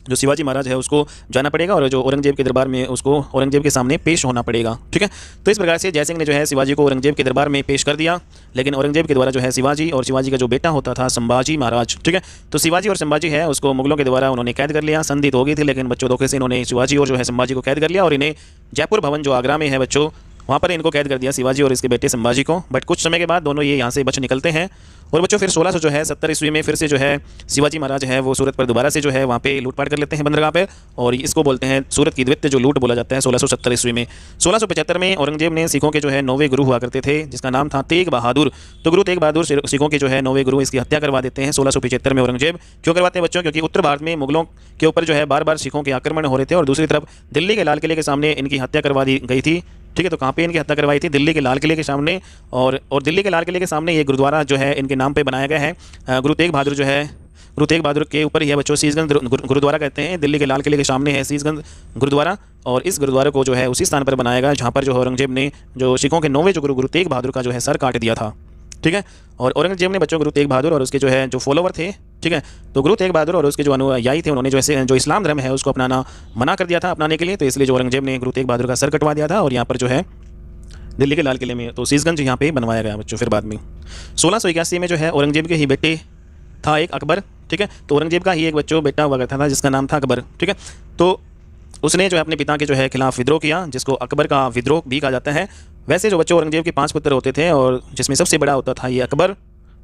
जो शिवाजी महाराज है उसको जाना पड़ेगा और जो औरंगजेब के दरबार में उसको औरंगजेब के सामने पेश होना पड़ेगा, ठीक है। तो इस प्रकार से जयसिंह ने जो है शिवाजी को औरंगजेब के दरबार में पेश कर दिया, लेकिन औरंगजेब के द्वारा जो है शिवाजी और शिवाजी का जो बेटा होता था संभाजी महाराज, ठीक है। तो शिवाजी और संभाजी है उसको मुगलों के द्वारा उन्होंने कैद कर लिया। संधि तो हो गई थी लेकिन बच्चों धोखे से इन्होंने शिवाजी और जो है संभाजी को कैद कर लिया, और इन्हें जयपुर भवन जो आगरा में है बच्चों वहाँ पर इनको कैद कर दिया शिवाजी और इसके बेटे संभाजी को। बट कुछ समय के बाद दोनों ये यहाँ से बच निकलते हैं। और बच्चों फिर 1670 ईस्वी में फिर से जो है शिवाजी महाराज है वो सूरत पर दोबारा से जो है वहाँ पे लूटपाट कर लेते हैं बंदरगाह पे, और इसको बोलते हैं सूरत की द्वितीय जो लूट बोला जाता है 1670 ईस्वी में। 1675 में औरंगजेब ने सिखों के जो है 9वें गुरु हुआ करते थे जिसका नाम था तेग बहादुर। तो गुरु तेग बहादुर सिखों के जो है 9वें गुरु इसकी हत्या करवा देते हैं 1675 में औरंगजेब। क्यों करवाते हैं बच्चों? क्योंकि उत्तर भारत में मुगलों के ऊपर जो है बार बार सिखों के आक्रमण हो रहे थे, और दूसरी तरफ दिल्ली के लाल किले के सामने इनकी हत्या करवा दी गई थी, ठीक है। तो कहाँ पे इनकी हत्या करवाई थी? दिल्ली के लाल किले के सामने। और दिल्ली के लाल किले के सामने ये गुरुद्वारा जो है इनके नाम पे बनाया गया है। गुरु तेग बहादुर जो है गुरु तेग बहादुर के ऊपर ही है बच्चों शीशगंज गुरुद्वारा कहते हैं। दिल्ली के लाल किले के सामने है शीशगंज गुरुद्वारा, और इस गुरुद्वारे को जो है उसी स्थान पर बनाया गया जहाँ पर जो औरंगजेब ने जो सिखों के 9वें जो गुरु तेग बहादुर का जो है सर काट दिया था, ठीक है। और औरंगजेब ने बच्चों गुरु तेग बहादुर और उसके जो है जो फॉलोवर थे, ठीक है, तो गुरु तेग बहादुर और उसके जो अनुयायी थे उन्होंने जो इस्लाम धर्म है उसको अपनाना मना कर दिया था अपनाने के लिए। तो इसलिए जो औरंगजेब ने गुरु तेग बहादुर का सर कटवा दिया था, और यहाँ पर जो है दिल्ली के लाल किले में, तो शीशगंज यहाँ पे बनवाया गया बच्चों। फिर बाद में 1681 में जो है औरंगजेब के ही बेटे था एक अकबर, ठीक है। तो औरंगजेब का ही एक बच्चों बेटा हुआ करता था जिसका नाम था अकबर, ठीक है। तो उसने जो है अपने पिता के जो है खिलाफ विद्रोह किया, जिसको अकबर का विद्रोह भी कहा जाता है। वैसे जो बच्चों औरंगजेब के 5 पुत्र होते थे और जिसमें सबसे बड़ा होता था ये अकबर,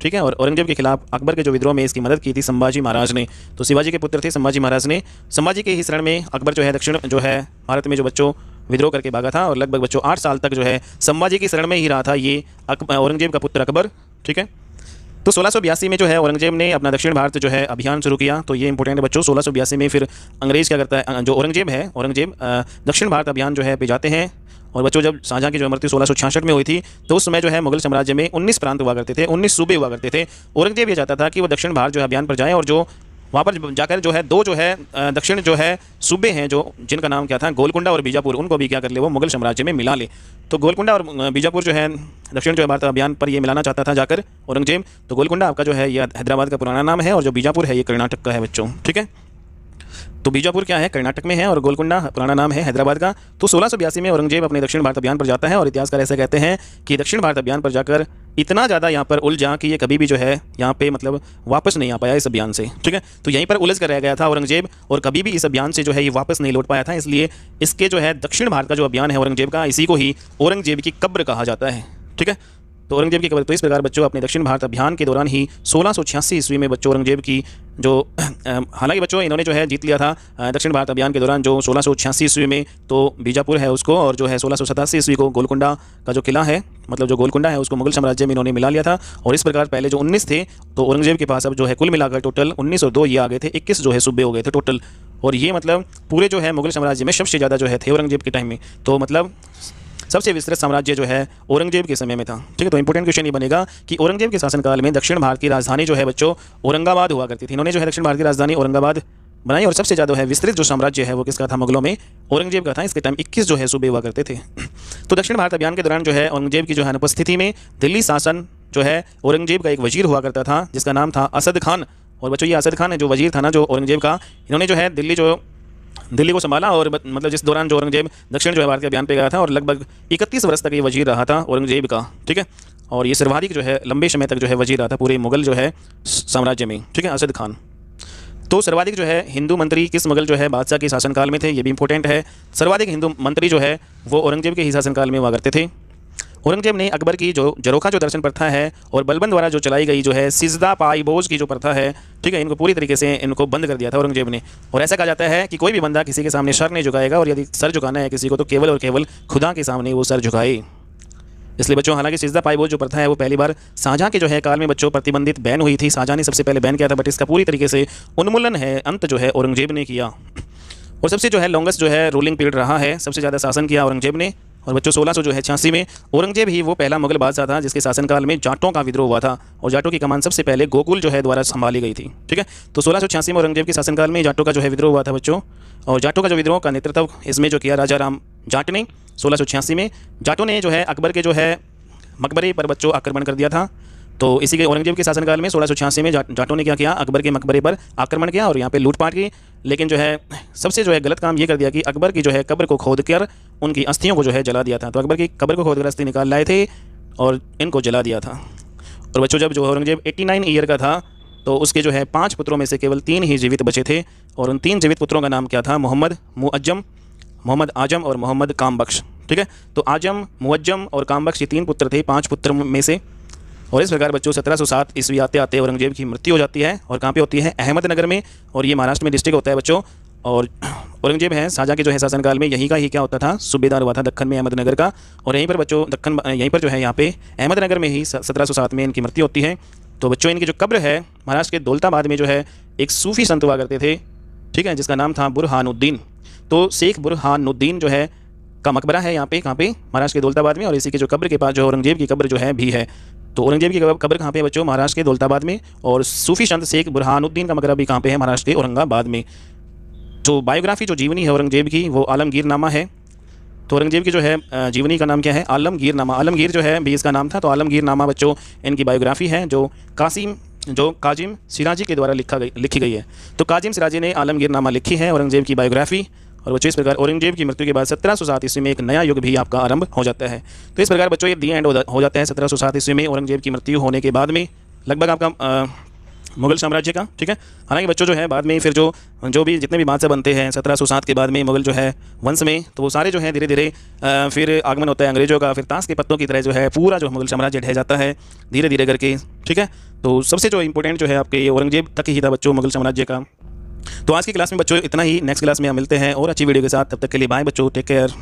ठीक है। और औरंगजेब के खिलाफ अकबर के जो विद्रोह में इसकी मदद की थी संभाजी महाराज ने। तो शिवाजी के पुत्र थे संभाजी महाराज ने। संभाजी के ही शरण में अकबर जो है दक्षिण जो है भारत में जो बच्चों विद्रोह करके भागा था और लगभग बच्चों 8 साल तक जो है संभाजी की शरण में ही रहा था ये औरंगजेब का पुत्र अकबर, ठीक है। तो 1682 में जो है औरंगजेब ने अपना दक्षिण भारत जो है अभियान शुरू किया। तो ये इंपॉर्टेंट है बच्चों। 1682 में फिर अंग्रेज क्या करता है, जो औरंगजेब दक्षिण भारत अभियान जो है पे जाते हैं। और बच्चों जब शाहजहां की जो मृत्यु 1666 में हुई थी तो उस समय जो है मुगल साम्राज्य में 19 प्रांत हुआ करते थे, 19 सूबे हुआ करते थे। औरंगजेब ये चाहता था कि वो दक्षिण भारत जो है अभियान पर जाए और जो वहाँ पर जाकर जो है 2 जो है दक्षिण जो है सूबे हैं जो जिनका नाम क्या था गोलकुंडा और बीजापुर, उनको भी क्या कर ले वो मुगल साम्राज्य में मिला ले। तो गोलकुंडा और बीजापुर जो है दक्षिण जो है भारत अभियान पर ये मिलाना चाहता था जाकर औरंगजेब। तो गोलकुंडा आपका जो है ये हैदराबाद का पुराना नाम है और जो बीजापुर है ये कर्नाटक का है बच्चों, ठीक है। तो बीजापुर क्या है कर्नाटक में है और गोलकुंडा पुराना नाम है हैदराबाद का। तो 1682 में औरंगजेब अपने दक्षिण भारत अभियान पर जाता है और इतिहासकार ऐसा कहते हैं कि दक्षिण भारत अभियान पर जाकर इतना ज़्यादा यहाँ पर उलझा कि ये कभी भी जो है यहाँ पे मतलब वापस नहीं आ पाया इस अभियान से, ठीक है। तो यहीं पर उलझ कर रह गया था औरंगजेब और कभी भी इस अभियान से जो है ये वापस नहीं लौट पाया था। इसलिए इसके जो है दक्षिण भारत का जो अभियान है औरंगजेब का, इसी को ही औरंगजेब की कब्र कहा जाता है, ठीक है। तो औरंगजेब की कब्र तो इस प्रकार बच्चों अपने दक्षिण भारत अभियान के दौरान ही 1686 ईस्वी में बच्चों औरंगजेब की जो हालांकि बच्चों इन्होंने जो है जीत लिया था दक्षिण भारत अभियान के दौरान जो 1686 ईस्वी में तो बीजापुर है उसको, और जो है 1687 ईस्वी को गोलकुंडा का जो किला है मतलब जो गोलकुंडा है उसको मुगल साम्राज्य में इन्होंने मिला लिया था। और इस प्रकार पहले जो 19 थे तो औरंगजेब के पास अब जो है कुल मिलाकर टोटल 19 और 2 ये आ गए थे, 21 जो है सूबे हो गए थे टोटल। और ये मतलब पूरे जो है मुगल साम्राज्य में सबसे ज़्यादा जो है थे औरंगजेब के टाइम में। तो मतलब सबसे विस्तृत साम्राज्य जो है औरंगजेब के समय में था, ठीक है। तो इंपॉर्टेंट क्वेश्चन ये बनेगा कि औरंगजेब के शासनकाल में दक्षिण भारत की राजधानी जो है बच्चों औरंगाबाद हुआ करती थी। इन्होंने जो है दक्षिण भारत की राजधानी औरंगाबाद बनाई और सबसे ज़्यादा है विस्तृत जो साम्राज्य है वो किसका था मुगलों में औरंगजेब का था। इसके टाइम 21 जो है सूबे हुआ करते थे। तो दक्षिण भारत अभियान के दौरान जो है औरंगजेब की जो है अनुपस्थिति में दिल्ली शासन जो है औरंगजेब का एक वजीर हुआ करता था जिसका नाम था असद खान। और बच्चों ये असद खान है जो वजीर था ना जो औरंगजेब का, इन्होंने जो है दिल्ली को संभाला और मतलब जिस दौरान जो औरंगजेब दक्षिण जो है भारत के अभियान पे गया था और लगभग 31 वर्ष तक ये वजीर रहा था औरंगजेब का, ठीक है। और ये सर्वाधिक जो है लंबे समय तक जो है वजीर रहा था पूरे मुगल जो है साम्राज्य में, ठीक है, असद खान। तो सर्वाधिक जो है हिंदू मंत्री किस मुगल जो है बादशाह के शासनकाल में थे, ये भी इंपॉर्टेंट है। सर्वाधिक हिंदू मंत्री जो है वो औरंगजेब के ही शासनकाल में हुआ करते थे। औरंगजेब ने अकबर की जो जरोखा जो दर्शन प्रथा है और बलबन द्वारा जो चलाई गई जो है सिजदा पाईबोज की जो प्रथा है, ठीक है, इनको पूरी तरीके से इनको बंद कर दिया था औरंगजेब ने। और ऐसा कहा जाता है कि कोई भी बंदा किसी के सामने सर नहीं झुकाएगा और यदि सर झुकाना है किसी को तो केवल और केवल खुदा के सामने वो सर झुकाए। इसलिए बच्चों हालांकि सिजदा पाईबोज जो प्रथा है वो पहली बार शाहजहां के जो है काल में बच्चों प्रतिबंधित बैन हुई थी। शाहजहां ने सबसे पहले बैन किया था बट इसका पूरी तरीके से उन्मूलन है अंत जो है औरंगजेब ने किया। और सबसे जो है लॉन्गेस्ट जो है रूलिंग पीरियड रहा है, सबसे ज़्यादा शासन किया औरंगजेब ने। और बच्चों 1686 में औरंगजेब ही वो पहला मुगल बादशाह था जिसके शासनकाल में जाटों का विद्रोह हुआ था और जाटों की कमान सबसे पहले गोकुल जो है द्वारा संभाली गई थी, ठीक है। तो 1686 में औरंगजेब के शासनकाल में जाटों का जो है विद्रोह हुआ था बच्चों। और जाटों का जो विद्रोह का नेतृत्व इसमें जो किया राजा राम जाट ने 1686 में। जाटों ने जो है अकबर के जो है मकबरे पर बच्चों आक्रमण कर दिया था। तो इसी के औरंगजेब के शासनकाल में 1686 में जाटों ने क्या किया अकबर के मकबरे पर आक्रमण किया और यहाँ पे लूटपाट की। लेकिन जो है सबसे जो है गलत काम ये कर दिया कि अकबर की जो है कब्र को खोद कर उनकी अस्थियों को जो है जला दिया था। तो अकबर की कब्र को खोद कर अस्थि निकाल लाए थे और इनको जला दिया था। और बच्चों जब जो औरंगजेब 89 ईयर का था तो उसके जो है 5 पुत्रों में से केवल 3 ही जीवित बचे थे। और उन 3 जीवित पुत्रों का नाम क्या था मोहम्मद मुअज्जम, मोहम्मद आजम और मोहम्मद कामबख्श, ठीक है। तो आजम मुअज्जम और कामबख्श ये 3 पुत्र थे 5 पुत्र में से। और इस प्रकार बच्चों 1707 ईस्वी आते आते औरंगजेब की मृत्यु हो जाती है। और कहाँ पे होती है अहमदनगर में, और ये महाराष्ट्र में डिस्ट्रिक्ट होता है बच्चों। और औरंगजेब है शाहजहां के जो है शासनकाल में यहीं का ही क्या होता था सूबेदार हुआ था दक्कन में अहमदनगर का। और यहीं पर बच्चों दक्कन यहीं पर जो है यहाँ पे अहमदनगर में ही 1707 में इनकी मृत्यु होती है। तो बच्चों इनकी जो कब्र है महाराष्ट्र के दौलताबाद में जो है एक सूफी संत हुआ करते थे, ठीक है, जिसका नाम था बुरहानुद्दीन। तो शेख बुरहानुद्दीन जो है का मकबरा है यहाँ पे कहाँ पे महाराष्ट्र के दौलताबाद में। और इसी के जो कब्र के पास जो औरंगजेब की कब्र जो है भी है। तो औरंगजेब की कब्र कहाँ पे बच्चों महाराष्ट्र के दौलताबाद में। और सूफी संत शेख बुरहानुद्दीन का मकबरा भी कहाँ पे है महाराष्ट्र के औरंगाबाद में। तो बायोग्राफी जो जीवनी है औरंगजेब की वो आलमगीरनामा है। तो औरंगजेब की जो है जीवनी का नाम क्या है आलमगीरनामा। आलमगीर जो है भी इसका नाम था। तो आलमगीरनामा बच्चों इनकी बायोग्राफी है जो काजिम सिराजी के द्वारा लिखी गई है। तो काजिम सिराजी ने आलमगीरनामा लिखी है औरंगजेब की बायोग्राफी। और बच्चों इस प्रकार औरंगजेब की मृत्यु के बाद 1707 ईस्वी में एक नया युग भी आपका आरंभ हो जाता है। तो इस प्रकार बच्चों ये दी एंड हो जाता है 1707 ईस्वी में औरंगजेब की मृत्यु होने के बाद में लगभग आपका मुगल साम्राज्य का। ठीक है, हालांकि बच्चों जो है बाद में फिर जो भी जितने भी बादशाह बनते हैं 1707 के बाद में मुगल जो है वंश में, तो वो सारे जो है धीरे धीरे फिर आगमन होता है अंग्रेज़ों का। फिर ताश के पत्तों की तरह जो है पूरा जो मुगल साम्राज्य ढह जाता है धीरे धीरे करके। ठीक है, तो सबसे जो इंपॉर्टेंट जो है आपके ये औरंगजेब तक ही था बच्चों मुगल साम्राज्य का। तो आज की क्लास में बच्चों इतना ही, नेक्स्ट क्लास में हम मिलते हैं और अच्छी वीडियो के साथ। तब तक के लिए बाय बच्चों, टेक केयर।